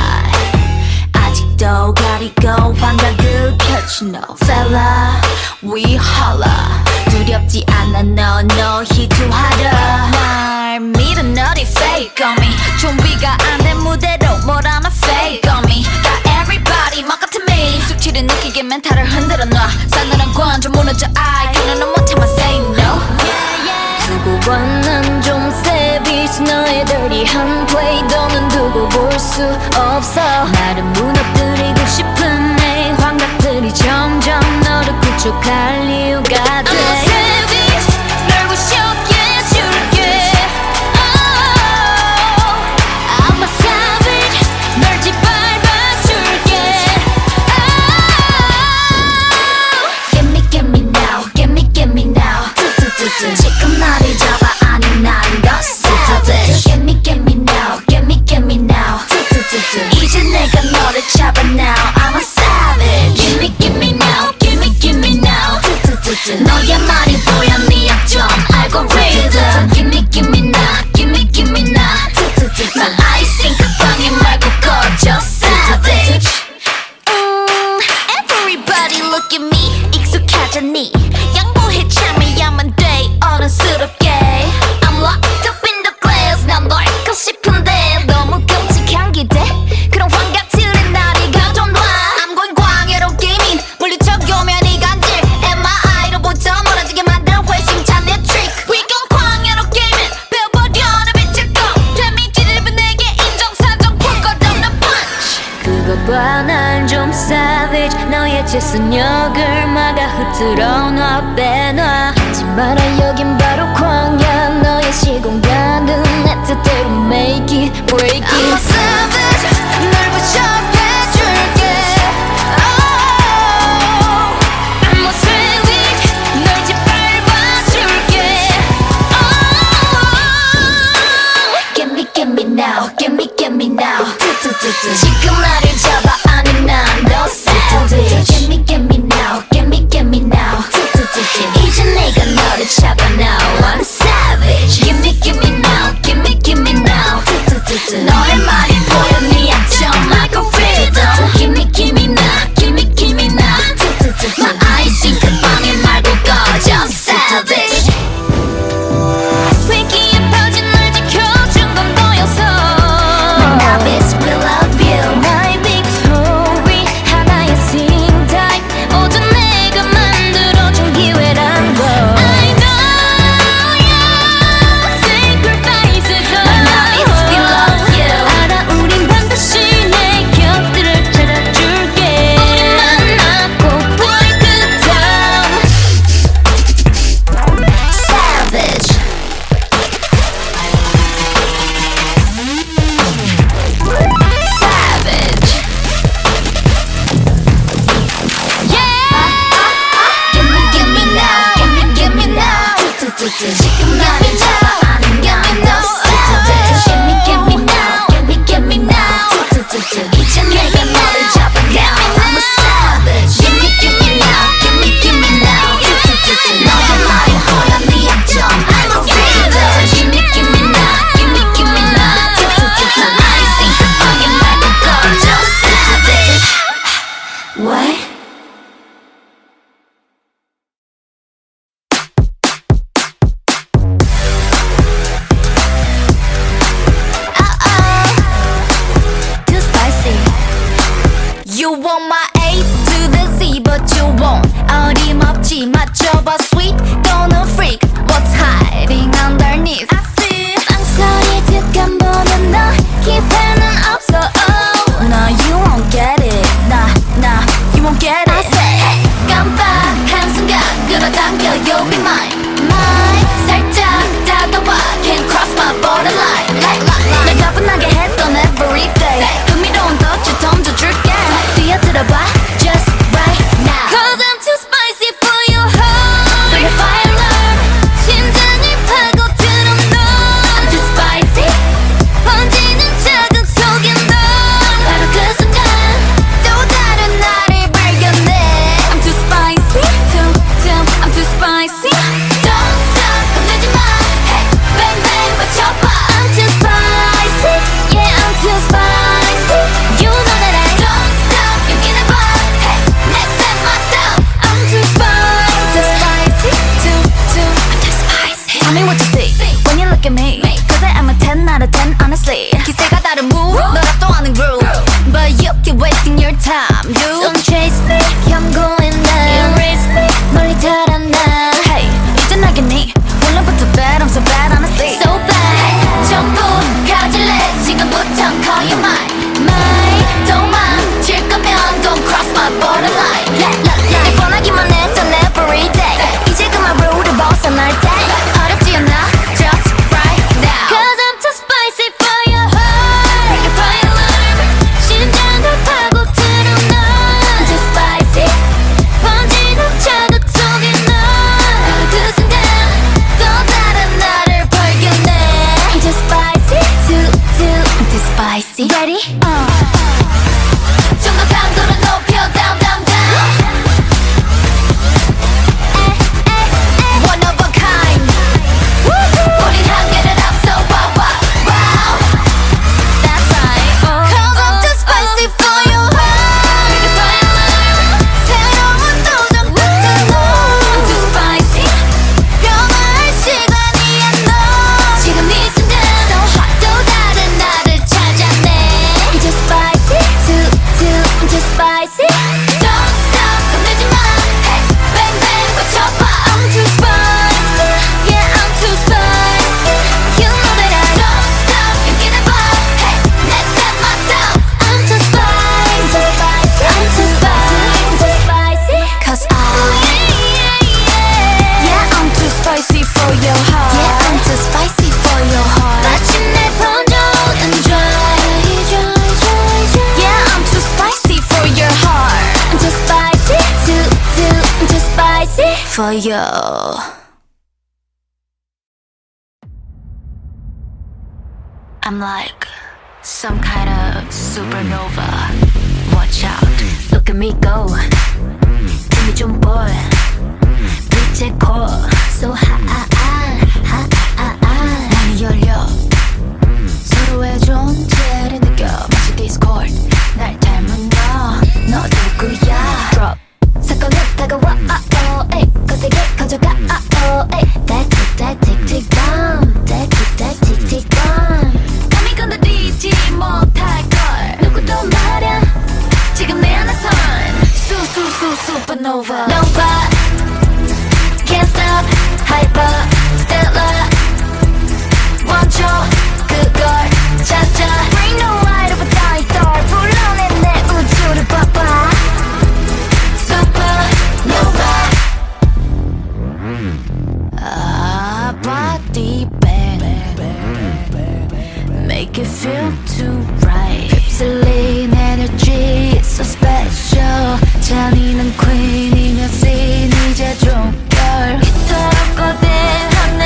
아직도 가리고 환각을 펼친 no fella We holla 두렵지 않아 no 희투하라 날 믿어 너리 fake on me 준비가 안 된 무대로 뭘 하나 fake on me Got everybody 막 같은 me 숙취를 느끼게 멘탈을 흔들어 놔 싸늘한 관점 무너져 I 그는 못하면 say no 두고 봐 난 좀 savage 너의 dirty한 play 너는 두고 볼 수 없어 나를 무너뜨리고 싶은 내 환각들이 점점 너를 구축할 이유가 돼 I'm a savage 널 부셔게 해줄게 oh, I'm a savage 널 짓밟아줄게 oh, Get me now get me now 지금 나를 잡아 아니 난 더 savage Get me now 이제 내가 너를 잡아 now I'm a savage Give me now 너의 말이 보여 네 약점 알고리즘 Give me now 난 아이싱 그 방에 말고 꺼져 savage Everybody look at me 익숙하잖니 양보해 참여하면 돼 어른스럽게 I'm locked up in the glass 난 널 잊고 싶은데 너무 끔찍한 기대 그런 환각들은 나를 가둬놔 I'm going 광야로 게이밍 물리쳐오면 이 간질 MI로부터 멀어지게 만든 회심찬 내 trick We gon' 광야로 게이밍 배워버려 내 빛을 꺼 데미지를 입은 내게 인정사정 풀 것 없는 punch 그것 봐 난 좀 savage 너의 재선역을 막아 흐트러 놔 빼놔 하지 마라 여긴 바로 광야 너의 시공간은 내 뜻대로 make it break it I'm a savage 널 부셔해줄게 oh, I'm a savage 널 짓밟아줄게 oh, Get me now 지금 나를 잡아 아니 난 더 savage Get me now 이제 내가 너를 잡아 now I'm savage Give me now 너의 말 지금 나를 잡아 아니면 너 Give me now, give me now 이제 내가 너를 잡아 now I'm a savage Give me now, give me now 너의 말이 허연 네 약점 I'm a savage Give me now, give me now I see the 방에 말고 꺼져 savage What? You want my A to the Z but you won't 어림없지 맞춰봐 sweet gonna freak What's hiding underneath I see 망설이 득한 보는 너 기회는 없어 oh. No you won't get it Nah you won't get it I say hey. 깜빡한 순간 끌어당겨 you'll be mine 살짝 다가와 can't cross my borderline 날 가뿐하게 했던 everyday 흥미로운 덫을 던져줄게 뛰어들어봐 just right now Cause I'm too spicy for your heart Bring the fire alarm 심장을 파고들어 너 I'm too spicy 번지는 자극 속에 너 바로 그 순간 또 다른 나를 발견해 I'm too spicy I'm too spicy Don't stop 겁내지 마 Hey bang bang 외쳐봐 I'm too spicy Yeah I'm too spicy You know that I don't stop 용기내봐 Hey next time myself I'm too spicy I'm too spicy Tell me what you see when you look at me Cause I am a 10 out of 10 honestly 기세가 다른 move 널 압도하는 groove But you keep wasting your time you Don't chase me 경고해 나 Erase me 멀리 달아나 Hey 이제 나겠니 원래부터 bad I'm so bad honestly So bad 전부 가질래 지금부터 call you mine 도망칠 거면 don't cross my borderline 날 뻔하기만 했던 everyday 이제 그만 룰을 벗어날 때 어렵지 않아 just right now Cause I'm too spicy for your heart Bring your fire alarm 심장을 파고들어 너 I'm too spicy 번지는 자극 속에 너 바로 그 순간 또 다른 나를 발견해 I'm too spicy I'm too spicy Ready? 좀 더 강도를 높여 down down down One of a kind 우린 한계를 앞서 wow wow wow That's right Cause I'm too spicy for your heart Bring the fire alarm 새로운 도전 끝에 너 I'm too spicy 변화할 시간이야 너 지금 이 순간 So hot 또 다른 나를 찾아내 I'm too spicy I'm too spicy Don't stop 겁내지 마 Hey bang bang 외쳐봐 I'm too spicy Yeah I'm too spicy You know that I don't stop 용기내봐 Hey next step myself I'm too spicy I'm too spicy Cause Yeah I'm too spicy for your heart Yeah I'm too spicy for your heart 마침내 번져오는 dry Yeah I'm too spicy for your heart I'm too spicy I'm too spicy for you I'm like some kind of supernova Watch out, look at me go give me 좀 boy 빛의 core So hot 문이 열려 서로의 존재를 느껴 마치 디스코드 날 닮은 너 누구야 Drop 사건은 다가와 에이 거세게 커져가 에이 틱틱 bomb 틱틱 bomb 감히 건드리지 못할걸 누구도 말야 지금 내 안에선 supernova Nova Can't stop hyper stellar 원초 그걸 찾아 Bring the light of a dying star 불러내 내 우주를 봐봐 Supernova body bang Make it feel too right 휩쓸린 energy so special 잔인한 queen이면 scene 이제 종결 이토록 거대한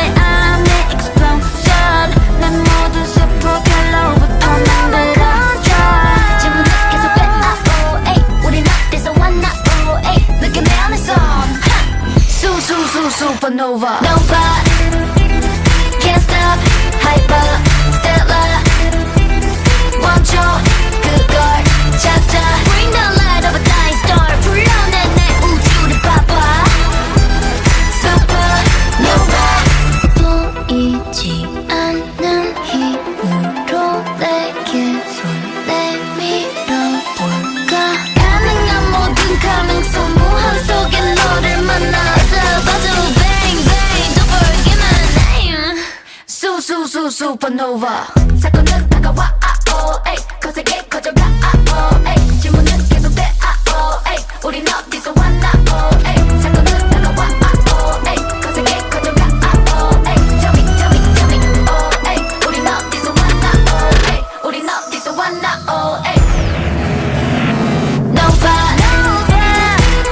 supernova. Nova, can't stop, hyper, stellar. 멈춰, 그걸 찾아. Bring the light of a dying star. 불러내 내 우주를 봐봐. Supernova. 보이지 않는 힘으로 내게 손 내밀어볼까. 가능한 모든 가능성 무한 속에 너를 만나 잡아줘. Bang bang don't forget my name. Supernova. 사건은 다가와 에이 거세게 커져가 에이 질문은 계속돼 에이 우린 어디서 왔나 에이 사건은 다가와 에이 거세게 커져가 에이 Tell me 에이 우린 어디서 왔나 에이 우린 어디서 왔나 에이 Nova,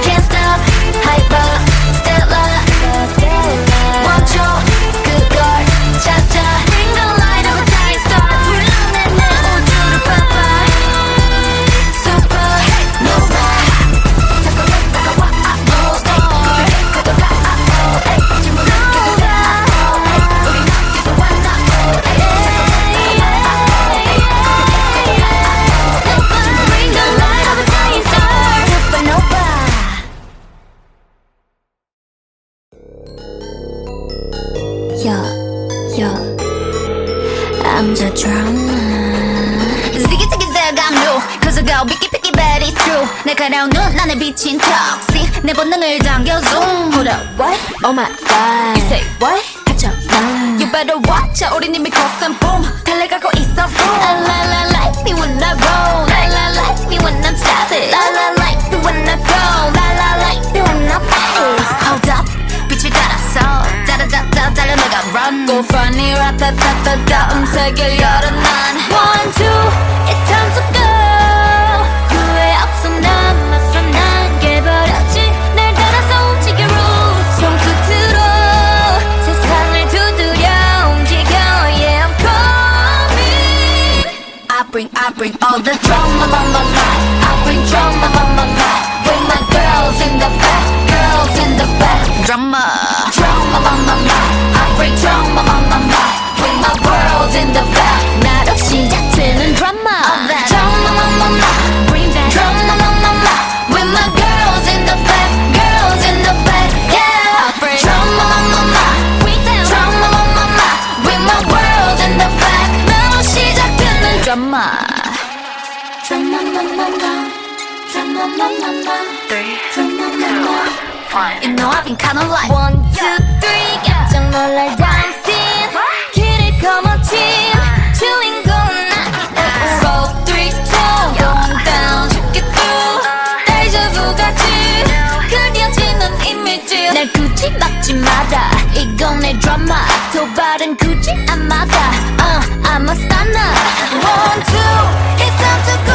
can't stop, hyper, stellar. 멈춰, 그걸 찾아. Bring the light of a dying star. 불러내 내 우주를 봐봐. Supernova. 사건은 다가와 에이 거세게 커져가 에이 질문은 계속돼 에이 우린 어디서 왔나 에이 Bring the light of a dying star. Supernova. Yo, I'm the drama. Ziggy ziggy zag, I'm new. Cause I go picky picky bad, it's true. 내 가려운 눈 안에 비친 toxic. 내 본능을 당겨 zoom. Hold up, what? Oh my god. You say what? 닥쳐, You better watch out. 우린 이미 cross and boom. 달려가고 있어 boom. La la like me when I roll. La la like me when I'm savage. La la like me when I go. La la like me when I pace. Hold up. 빛을 따라서 짜라짜짜 달려나가 run. Go funny 라타타타타 음색을 열어 난 One, two, it's time to go. 후회 없어 남았어 난 깨버렸지 날 따라서 움직여 roots 손끝으로 세상을 두드려 움직여 Yeah I'm coming. I bring all the drama on my mind. I bring drama on my mind. With my girls in the back, girls in the back. Drama on my mind. I bring drama on my mind. With my world in the back. 나로 시작되는 drama. Drama on my mind. Bring that drama on my mind. With my girls in the back, girls in the back. Yeah. I bring drama on my mind. Bring that drama on my mind. With my world in the back. 나로 시작되는 drama. Drama on my mind. Drama on my mind. 3, 2, 1. You know I've been kinda like 1, 2, 3 깜짝 놀랄 dancing 길을 거머쥔 주인공은 나 4, 3, 2 Going down 쉽게 through 데자부 같이 그려지는 이미지 날 굳이 막지 마라 이건 내 드라마 도발은 굳이 안 막아 I'm a stunner 1, 2 It's time to go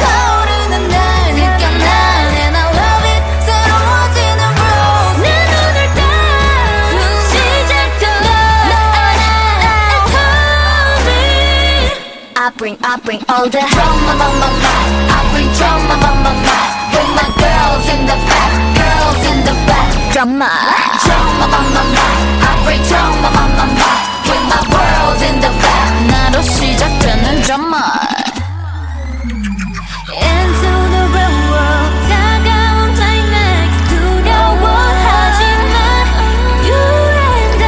타오르는 날 느껴 난 And I love it 새로워지는 rules 내 눈을 따 시작되어 It's coming. I bring all the drama on my mind. I bring drama on my mind. With my girls in the back, girls in the back. Drama on my mind. I bring drama on my mind. With my world in the back. 나로 시작되는 drama. Into the real world 다가온 climax 두려워하지마 You and I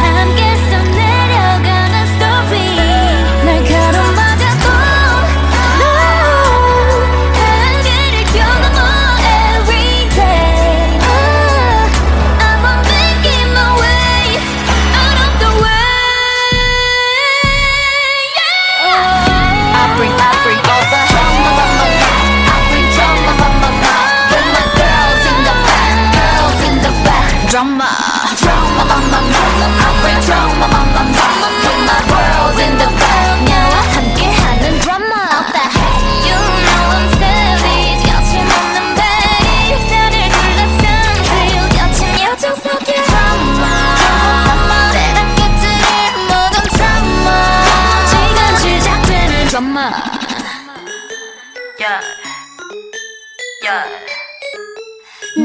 함께 써내려가는 story 날 가로막아도 No 한계를 뛰어넘어 every day I'm on making my way out of the way I bring all the drama on my mind. I bring drama on my mind. With my girls in the back, girls in the back. Drama on my mind. I bring drama on my mind. With my world in the back. 나와 함께하는 drama. You know I'm savage. 거침없는 babe. 나를 둘러싼 그 여친 여정 속에 drama. 내가 깨뜨릴 모든 drama. 지금 시작되는 drama. Yeah.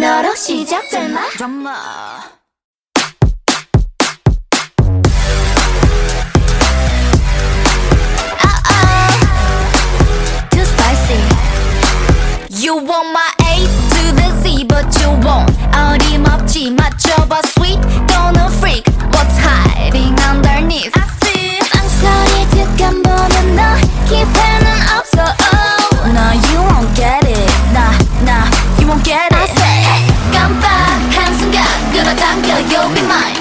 너로 시작될 마 드라마 Too spicy You want my A to the Z but you won't 어림없지 맞춰봐 sweet 또는 freak What's hiding underneath I feel 망설이 득한 보는 너 기회는 없어 oh. No you won't get it Nah you won't get it I say 깜빡한 순간 끌어당겨 you'll be mine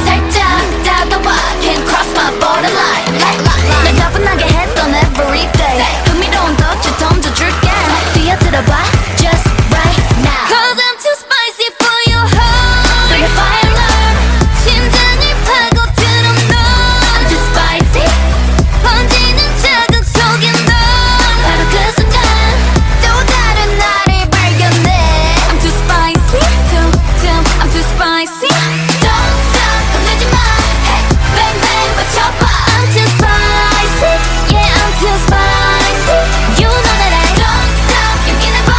살짝 다가와 Can't cross my borderline 날 가뿐하게 했던 everyday 흥미로운 덫을 던져줄게 뛰어들어봐 just right now Cause I'm too spicy for your heart Bring the fire alarm 심장을 파고들어 너 I'm too spicy 번지는 자극 속에 너 바로 그 순간 또 다른 나를 발견해 I'm too spicy I'm too spicy Don't stop 겁내지 마 Hey bang bang 맞춰봐 I'm too spicy Yeah I'm too spicy You know that I don't stop 여기는 봐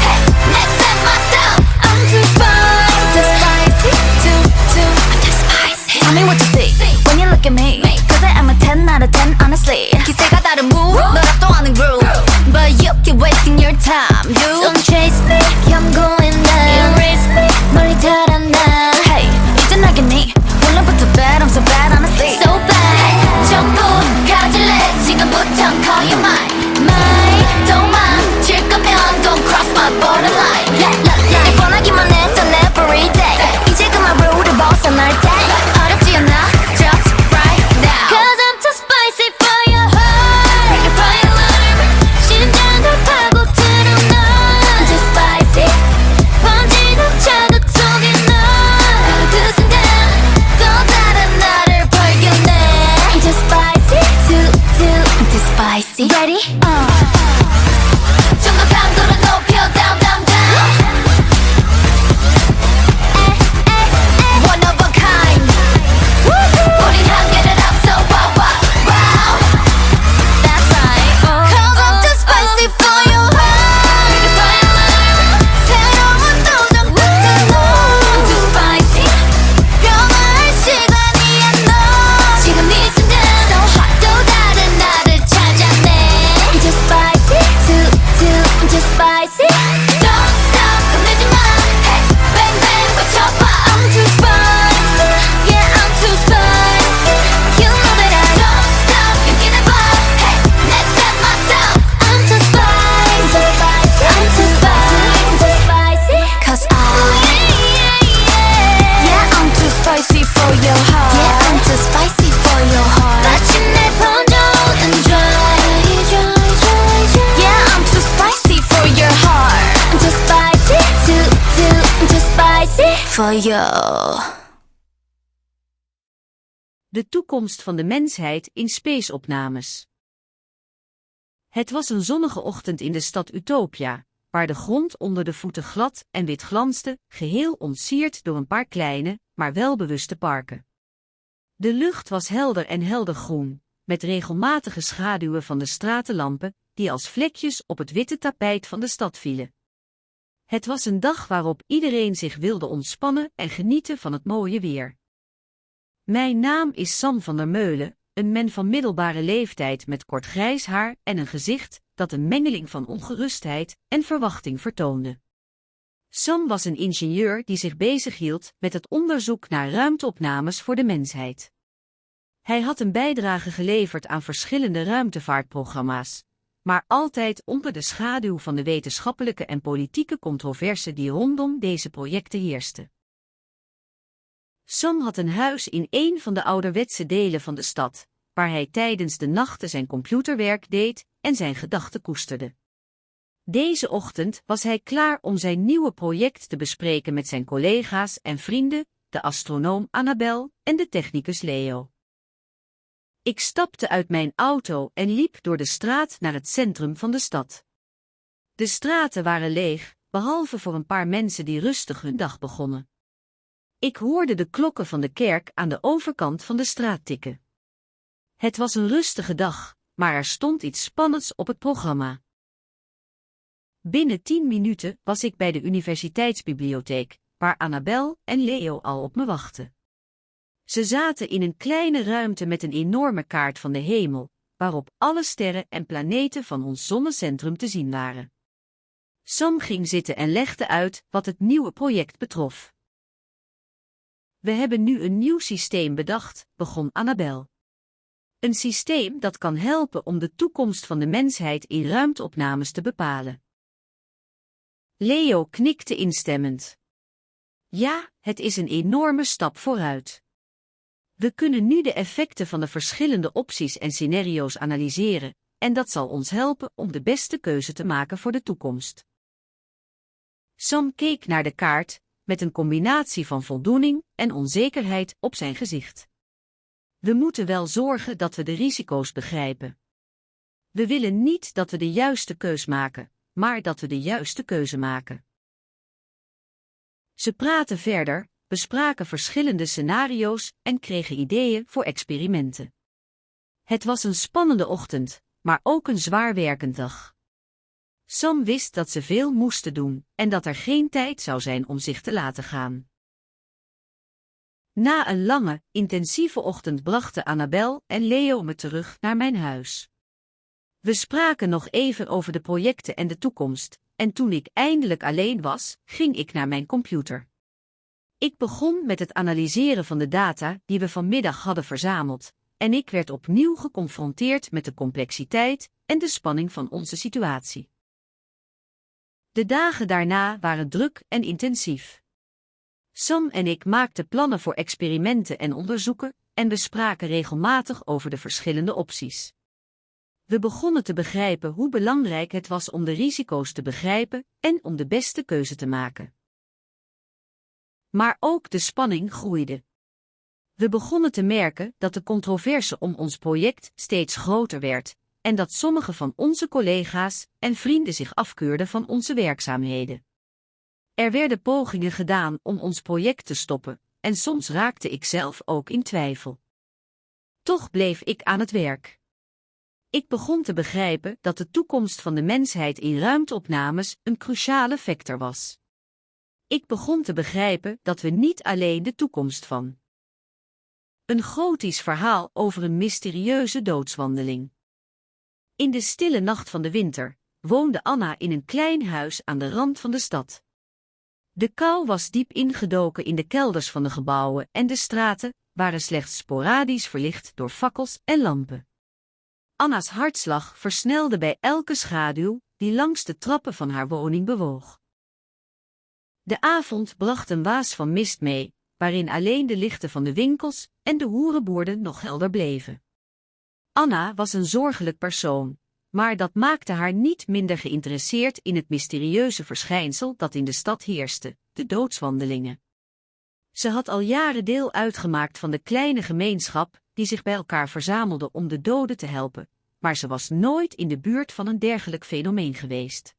Hey next time myself I'm too spicy I'm too spicy Tell me what you see when you look at me Cause I am a 10 out of 10 honestly 기세가 다른 move 널 압도하는 groove But you keep wasting your time dude Don't chase me 경고해 나 Erase me 멀리 달아나 Hey 이제 나겠니 원래부터 bad I'm so bad honestly So bad 전부 가질래 지금부턴 call you mine 도망칠 거면 don't cross my borderline 날 뻔하기만 했던 everyday 이제 그만 룰을 벗어날 때 어렵지 않아 just right now Cause I'm too spicy for your heart Bring the fire alarm 심장을 파고들어 너 I'm too spicy 번지는 자극 속에 너 바로 그 순간 또 다른 나를 발견해 I'm too spicy I'm too spicy Ready? 좀 더 강도를 높여 down down down One of a kind 우린 한계를 앞서 wow wow wow That's right Cause I'm too spicy for your heart Bring the fire alarm 새로운 도전 끝에 너 I'm too spicy 변화할 시간이야 너 지금 이 순간 So hot 또 다른 나를 찾아내 I'm too spicy I'm too spicy Don't stop 겁내지 마 Hey bang bang 맞춰봐 I'm too spicy Yeah I'm too spicy You know that I don't stop 여기는 봐 Hey next time myself I'm too spicy I'm too spicy Cause Yeah I'm too spicy for your heart Yeah I'm too spicy for your heart 마침내 번져오는 dry Yeah I'm too spicy for your heart I'm too spicy I'm too spicy for you De toekomst van de mensheid in spaceopnames. Het was een zonnige ochtend in de stad Utopia, waar de grond onder de voeten glad en wit glansde, geheel ontsierd door een paar kleine, maar welbewuste parken. De lucht was helder en helder groen, met regelmatige schaduwen van de stratenlampen, die als vlekjes op het witte tapijt van de stad vielen. Het was een dag waarop iedereen zich wilde ontspannen en genieten van het mooie weer. Mijn naam is Sam van der Meulen, een man van middelbare leeftijd met kort grijs haar en een gezicht dat een mengeling van ongerustheid en verwachting vertoonde. Sam was een ingenieur die zich bezighield met het onderzoek naar ruimteopnames voor de mensheid. Hij had een bijdrage geleverd aan verschillende ruimtevaartprogramma's, maar altijd onder de schaduw van de wetenschappelijke en politieke controverse die rondom deze projecten heerste. Sam had een huis in een van de ouderwetse delen van de stad, waar hij tijdens de nachten zijn computerwerk deed en zijn gedachten koesterde. Deze ochtend was hij klaar om zijn nieuwe project te bespreken met zijn collega's en vrienden, de astronoom Annabel en de technicus Leo. Ik stapte uit mijn auto en liep door de straat naar het centrum van de stad. De straten waren leeg, behalve voor een paar mensen die rustig hun dag begonnen. Ik hoorde de klokken van de kerk aan de overkant van de straat tikken. Het was een rustige dag, maar er stond iets spannends op het programma. Binnen 10 minuten was ik bij de universiteitsbibliotheek, waar Annabel en Leo al op me wachtten. Ze zaten in een kleine ruimte met een enorme kaart van de hemel, waarop alle sterren en planeten van ons zonnecentrum te zien waren. Sam ging zitten en legde uit wat het nieuwe project betrof. We hebben nu een nieuw systeem bedacht, begon Annabel. Een systeem dat kan helpen om de toekomst van de mensheid in ruimteopnames te bepalen. Leo knikte instemmend. Ja, het is een enorme stap vooruit. We kunnen nu de effecten van de verschillende opties en scenario's analyseren, en dat zal ons helpen om de beste keuze te maken voor de toekomst. Sam keek naar de kaart, met een combinatie van voldoening en onzekerheid op zijn gezicht. We moeten wel zorgen dat we de risico's begrijpen. We willen niet dat we de juiste keus maken, maar dat we de juiste keuze maken. Ze praten verder, bespraken verschillende scenario's en kregen ideeën voor experimenten. Het was een spannende ochtend, maar ook een zwaarwerkend dag. Sam wist dat ze veel moesten doen en dat er geen tijd zou zijn om zich te laten gaan. Na een lange, intensieve ochtend brachten Annabel en Leo me terug naar mijn huis. We spraken nog even over de projecten en de toekomst, en toen ik eindelijk alleen was, ging ik naar mijn computer. Ik begon met het analyseren van de data die we vanmiddag hadden verzameld, en ik werd opnieuw geconfronteerd met de complexiteit en de spanning van onze situatie. De dagen daarna waren druk en intensief. Sam en ik maakten plannen voor experimenten en onderzoeken, en we spraken regelmatig over de verschillende opties. We begonnen te begrijpen hoe belangrijk het was om de risico's te begrijpen en om de beste keuze te maken. Maar ook de spanning groeide. We begonnen te merken dat de controverse om ons project steeds groter werd, en dat sommige van onze collega's en vrienden zich afkeurden van onze werkzaamheden. Er werden pogingen gedaan om ons project te stoppen, en soms raakte ik zelf ook in twijfel. Toch bleef ik aan het werk. Ik begon te begrijpen dat de toekomst van de mensheid in ruimteopnames een cruciale factor was. Ik begon te begrijpen dat we niet alleen de toekomst van een gotisch verhaal over een mysterieuze doodswandeling. In de stille nacht van de winter woonde Anna in een klein huis aan de rand van de stad. De kou was diep ingedoken in de kelders van de gebouwen en de straten waren slechts sporadisch verlicht door fakkels en lampen. Anna's hartslag versnelde bij elke schaduw die langs de trappen van haar woning bewoog. De avond bracht een waas van mist mee, waarin alleen de lichten van de winkels en de hoerenboorden nog helder bleven. Anna was een zorgelijk persoon, maar dat maakte haar niet minder geïnteresseerd in het mysterieuze verschijnsel dat in de stad heerste, de doodswandelingen. Ze had al jaren deel uitgemaakt van de kleine gemeenschap die zich bij elkaar verzamelde om de doden te helpen, maar ze was nooit in de buurt van een dergelijk fenomeen geweest.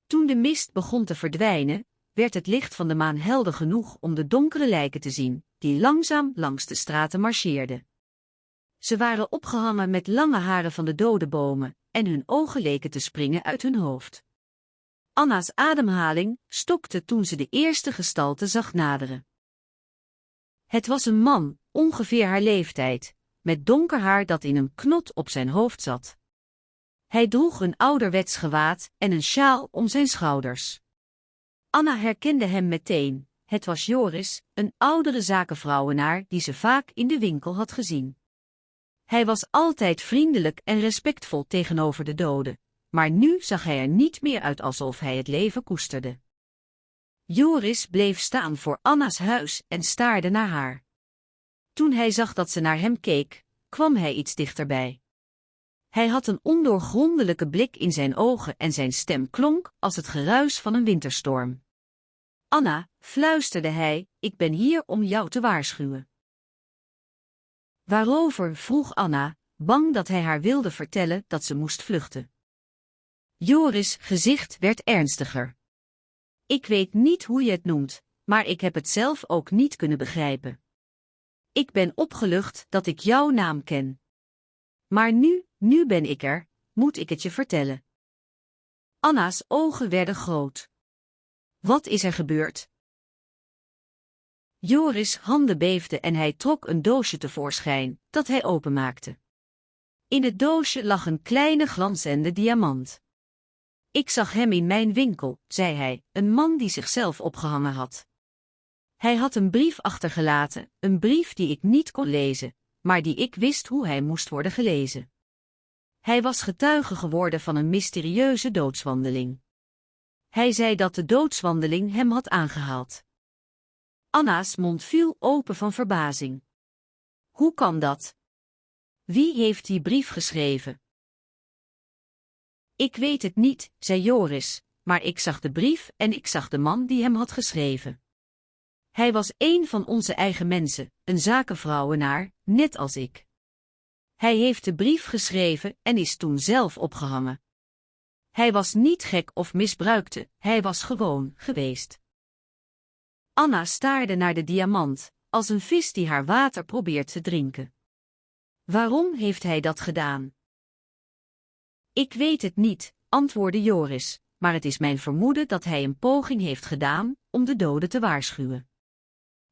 Toen de mist begon te verdwijnen, werd het licht van de maan helder genoeg om de donkere lijken te zien, die langzaam langs de straten marcheerden. Ze waren opgehangen met lange haren van de dode bomen, en hun ogen leken te springen uit hun hoofd. Anna's ademhaling stokte toen ze de eerste gestalte zag naderen. Het was een man, ongeveer haar leeftijd, met donker haar dat in een knot op zijn hoofd zat. Hij droeg een ouderwets gewaad en een sjaal om zijn schouders. Anna herkende hem meteen, het was Joris, een oudere zakenvrouwenaar die ze vaak in de winkel had gezien. Hij was altijd vriendelijk en respectvol tegenover de doden, maar nu zag hij er niet meer uit alsof hij het leven koesterde. Joris bleef staan voor Anna's huis en staarde naar haar. Toen hij zag dat ze naar hem keek, kwam hij iets dichterbij. Hij had een ondoorgrondelijke blik in zijn ogen en zijn stem klonk als het geruis van een winterstorm. Anna, fluisterde hij, ik ben hier om jou te waarschuwen. Waarover, vroeg Anna, bang dat hij haar wilde vertellen dat ze moest vluchten. Joris' gezicht werd ernstiger. Ik weet niet hoe je het noemt, maar ik heb het zelf ook niet kunnen begrijpen. Ik ben opgelucht dat ik jouw naam ken. Maar nu ben ik er, moet ik het je vertellen. Anna's ogen werden groot. Wat is er gebeurd? Joris' handen beefden en hij trok een doosje tevoorschijn, dat hij openmaakte. In het doosje lag een kleine glanzende diamant. Ik zag hem in mijn winkel, zei hij, een man die zichzelf opgehangen had. Hij had een brief achtergelaten, een brief die ik niet kon lezen, maar die ik wist hoe hij moest worden gelezen. Hij was getuige geworden van een mysterieuze doodswandeling. Hij zei dat de doodswandeling hem had aangehaald. Anna's mond viel open van verbazing. Hoe kan dat? Wie heeft die brief geschreven? Ik weet het niet, zei Joris, maar ik zag de brief en ik zag de man die hem had geschreven. Hij was een van onze eigen mensen, een zakenvrouwenaar, net als ik. Hij heeft de brief geschreven en is toen zelf opgehangen. Hij was niet gek of misbruikte, hij was gewoon geweest. Anna staarde naar de diamant, als een vis die haar water probeert te drinken. Waarom heeft hij dat gedaan? Ik weet het niet, antwoordde Joris, maar het is mijn vermoeden dat hij een poging heeft gedaan om de doden te waarschuwen.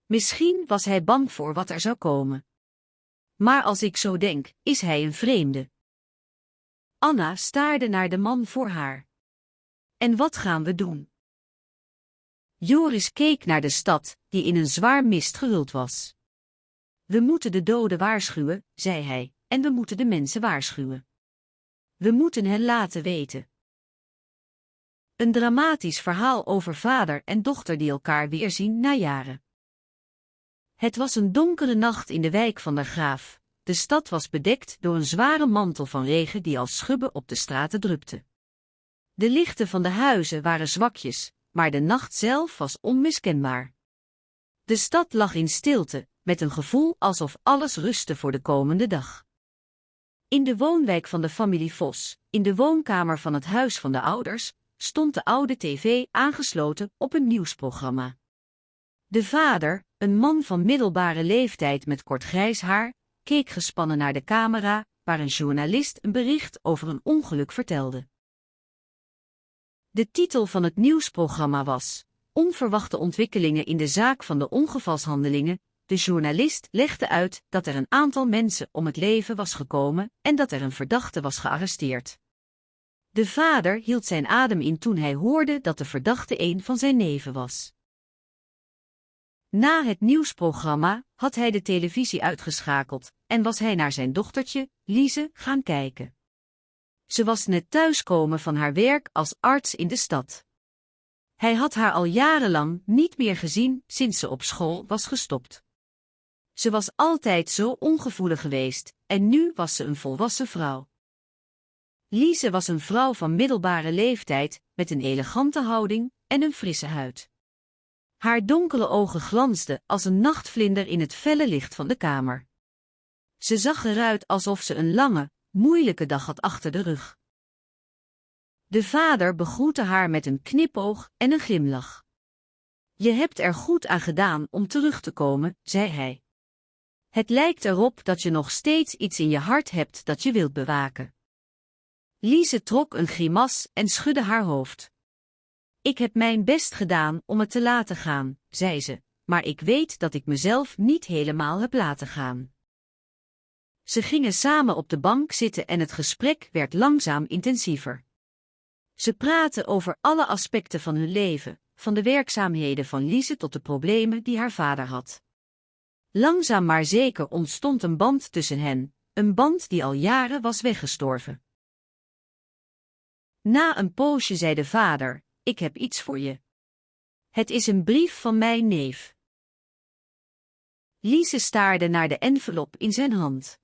Misschien was hij bang voor wat er zou komen. Maar als ik zo denk, is hij een vreemde. Anna staarde naar de man voor haar. En wat gaan we doen? Joris keek naar de stad, die in een zwaar mist gehuld was. We moeten de doden waarschuwen, zei hij, en we moeten de mensen waarschuwen. We moeten hen laten weten. Een dramatisch verhaal over vader en dochter die elkaar weerzien na jaren. Het was een donkere nacht in de wijk van der Graaf. De stad was bedekt door een zware mantel van regen die als schubben op de straten drupte. De lichten van de huizen waren zwakjes, maar de nacht zelf was onmiskenbaar. De stad lag in stilte, met een gevoel alsof alles rustte voor de komende dag. In de woonwijk van de familie Vos, in de woonkamer van het huis van de ouders, stond de oude tv aangesloten op een nieuwsprogramma. De vader, een man van middelbare leeftijd met kort grijs haar, keek gespannen naar de camera, waar een journalist een bericht over een ongeluk vertelde. De titel van het nieuwsprogramma was Onverwachte ontwikkelingen in de zaak van de ongevalshandelingen. De journalist legde uit dat er een aantal mensen om het leven was gekomen en dat er een verdachte was gearresteerd. De vader hield zijn adem in toen hij hoorde dat de verdachte een van zijn neven was. Na het nieuwsprogramma had hij de televisie uitgeschakeld en was hij naar zijn dochtertje, Lise, gaan kijken. Ze was net thuiskomen van haar werk als arts in de stad. Hij had haar al jarenlang niet meer gezien sinds ze op school was gestopt. Ze was altijd zo ongevoelig geweest en nu was ze een volwassen vrouw. Lise was een vrouw van middelbare leeftijd met een elegante houding en een frisse huid. Haar donkere ogen glansden als een nachtvlinder in het felle licht van de kamer. Ze zag eruit alsof ze een lange, moeilijke dag had achter de rug. De vader begroette haar met een knipoog en een glimlach. Je hebt er goed aan gedaan om terug te komen, zei hij. Het lijkt erop dat je nog steeds iets in je hart hebt dat je wilt bewaken. Lise trok een grimas en schudde haar hoofd. Ik heb mijn best gedaan om het te laten gaan, zei ze, maar ik weet dat ik mezelf niet helemaal heb laten gaan. Ze gingen samen op de bank zitten en het gesprek werd langzaam intensiever. Ze praten over alle aspecten van hun leven, van de werkzaamheden van Lise tot de problemen die haar vader had. Langzaam maar zeker ontstond een band tussen hen, een band die al jaren was weggestorven. Na een poosje zei de vader, ik heb iets voor je. Het is een brief van mijn neef. Lise staarde naar de envelop in zijn hand.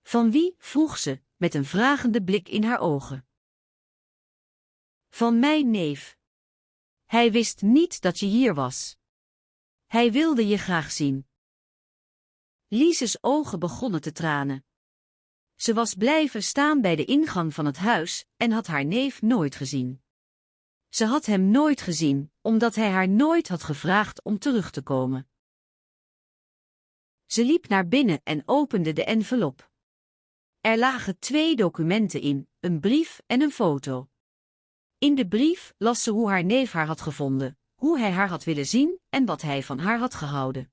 Van wie? Vroeg ze, met een vragende blik in haar ogen. Van mijn neef. Hij wist niet dat je hier was. Hij wilde je graag zien. Lise's ogen begonnen te tranen. Ze was blijven staan bij de ingang van het huis en had haar neef nooit gezien. Ze had hem nooit gezien, omdat hij haar nooit had gevraagd om terug te komen. Ze liep naar binnen en opende de envelop. Er lagen 2 documenten in, een brief en een foto. In de brief las ze hoe haar neef haar had gevonden, hoe hij haar had willen zien en wat hij van haar had gehouden.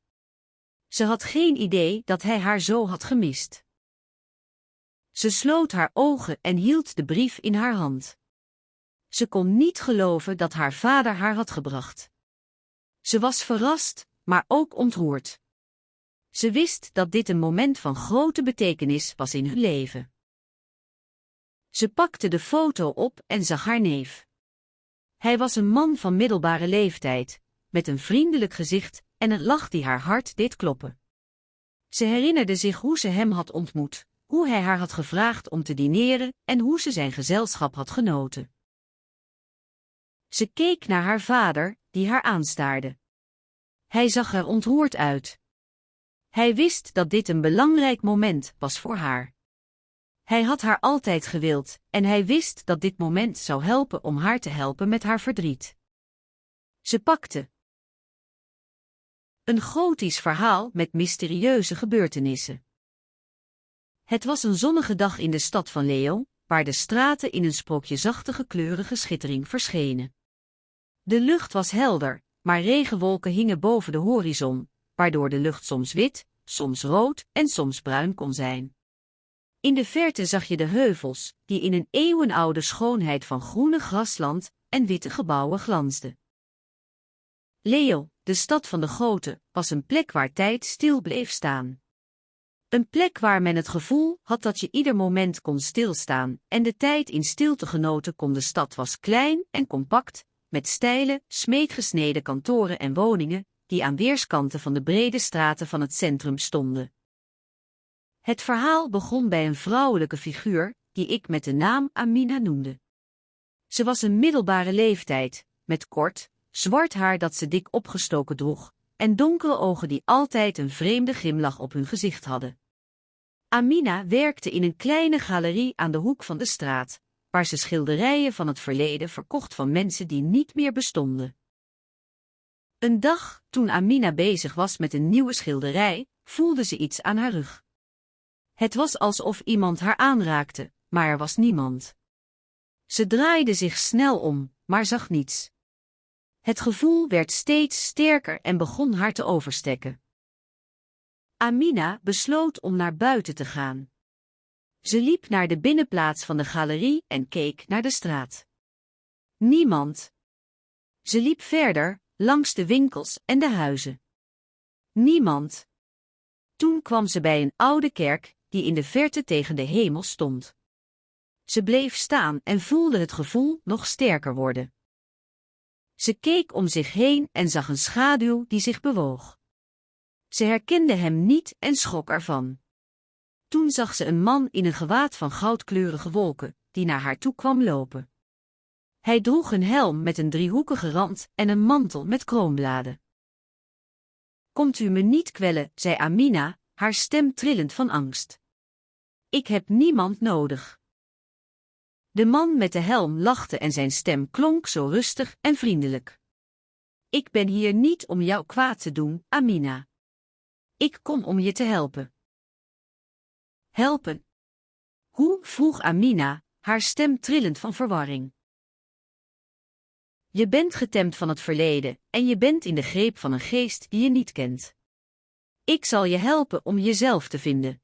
Ze had geen idee dat hij haar zo had gemist. Ze sloot haar ogen en hield de brief in haar hand. Ze kon niet geloven dat haar vader haar had gebracht. Ze was verrast, maar ook ontroerd. Ze wist dat dit een moment van grote betekenis was in hun leven. Ze pakte de foto op en zag haar neef. Hij was een man van middelbare leeftijd, met een vriendelijk gezicht en een lach die haar hart deed kloppen. Ze herinnerde zich hoe ze hem had ontmoet, hoe hij haar had gevraagd om te dineren en hoe ze zijn gezelschap had genoten. Ze keek naar haar vader, die haar aanstaarde. Hij zag er ontroerd uit. Hij wist dat dit een belangrijk moment was voor haar. Hij had haar altijd gewild, en hij wist dat dit moment zou helpen om haar te helpen met haar verdriet. Ze pakte een gotisch verhaal met mysterieuze gebeurtenissen. Het was een zonnige dag in de stad van Leo, waar de straten in een sprookjesachtige kleurige schittering verschenen. De lucht was helder, maar regenwolken hingen boven de horizon, waardoor de lucht soms wit, soms rood en soms bruin kon zijn. In de verte zag je de heuvels, die in een eeuwenoude schoonheid van groene grasland en witte gebouwen glansden. Leo, de stad van de goten, was een plek waar tijd stil bleef staan. Een plek waar men het gevoel had dat je ieder moment kon stilstaan en de tijd in stilte genoten kon. De stad was klein en compact, met steile, smeedgesneden kantoren en woningen, die aan weerskanten van de brede straten van het centrum stonden. Het verhaal begon bij een vrouwelijke figuur, die ik met de naam Amina noemde. Ze was een middelbare leeftijd, met kort, zwart haar dat ze dik opgestoken droeg, en donkere ogen die altijd een vreemde glimlach op hun gezicht hadden. Amina werkte in een kleine galerie aan de hoek van de straat, waar ze schilderijen van het verleden verkocht van mensen die niet meer bestonden. Een dag, toen Amina bezig was met een nieuwe schilderij, voelde ze iets aan haar rug. Het was alsof iemand haar aanraakte, maar er was niemand. Ze draaide zich snel om, maar zag niets. Het gevoel werd steeds sterker en begon haar te overstekken. Amina besloot om naar buiten te gaan. Ze liep naar de binnenplaats van de galerie en keek naar de straat. Niemand. Ze liep verder, langs de winkels en de huizen. Niemand. Toen kwam ze bij een oude kerk, die in de verte tegen de hemel stond. Ze bleef staan en voelde het gevoel nog sterker worden. Ze keek om zich heen en zag een schaduw die zich bewoog. Ze herkende hem niet en schrok ervan. Toen zag ze een man in een gewaad van goudkleurige wolken, die naar haar toe kwam lopen. Hij droeg een helm met een driehoekige rand en een mantel met kroonbladen. Komt u me niet kwellen, zei Amina, haar stem trillend van angst. Ik heb niemand nodig. De man met de helm lachte en zijn stem klonk zo rustig en vriendelijk. Ik ben hier niet om jou kwaad te doen, Amina. Ik kom om je te helpen. Helpen? Hoe? Vroeg Amina, haar stem trillend van verwarring. Je bent getemd van het verleden en je bent in de greep van een geest die je niet kent. Ik zal je helpen om jezelf te vinden.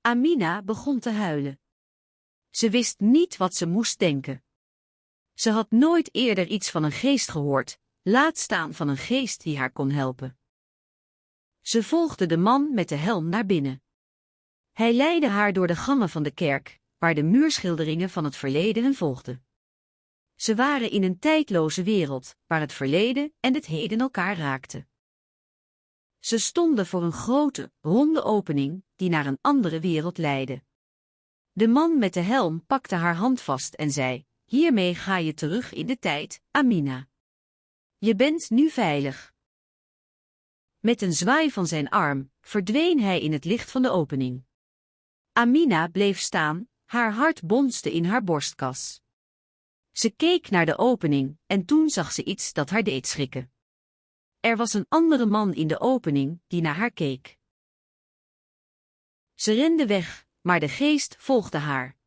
Amina begon te huilen. Ze wist niet wat ze moest denken. Ze had nooit eerder iets van een geest gehoord, laat staan van een geest die haar kon helpen. Ze volgde de man met de helm naar binnen. Hij leidde haar door de gangen van de kerk, waar de muurschilderingen van het verleden hen volgden. Ze waren in een tijdloze wereld, waar het verleden en het heden elkaar raakten. Ze stonden voor een grote, ronde opening, die naar een andere wereld leidde. De man met de helm pakte haar hand vast en zei, hiermee ga je terug in de tijd, Amina. Je bent nu veilig. Met een zwaai van zijn arm, verdween hij in het licht van de opening. Amina bleef staan, haar hart bonsde in haar borstkas. Ze keek naar de opening en toen zag ze iets dat haar deed schrikken. Er was een andere man in de opening die naar haar keek. Ze rende weg, maar de geest volgde haar.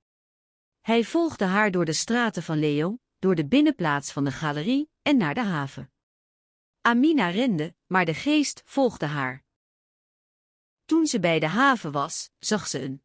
Hij volgde haar door de straten van Leo, door de binnenplaats van de galerie en naar de haven. Amina rende, maar de geest volgde haar. Toen ze bij de haven was, zag ze een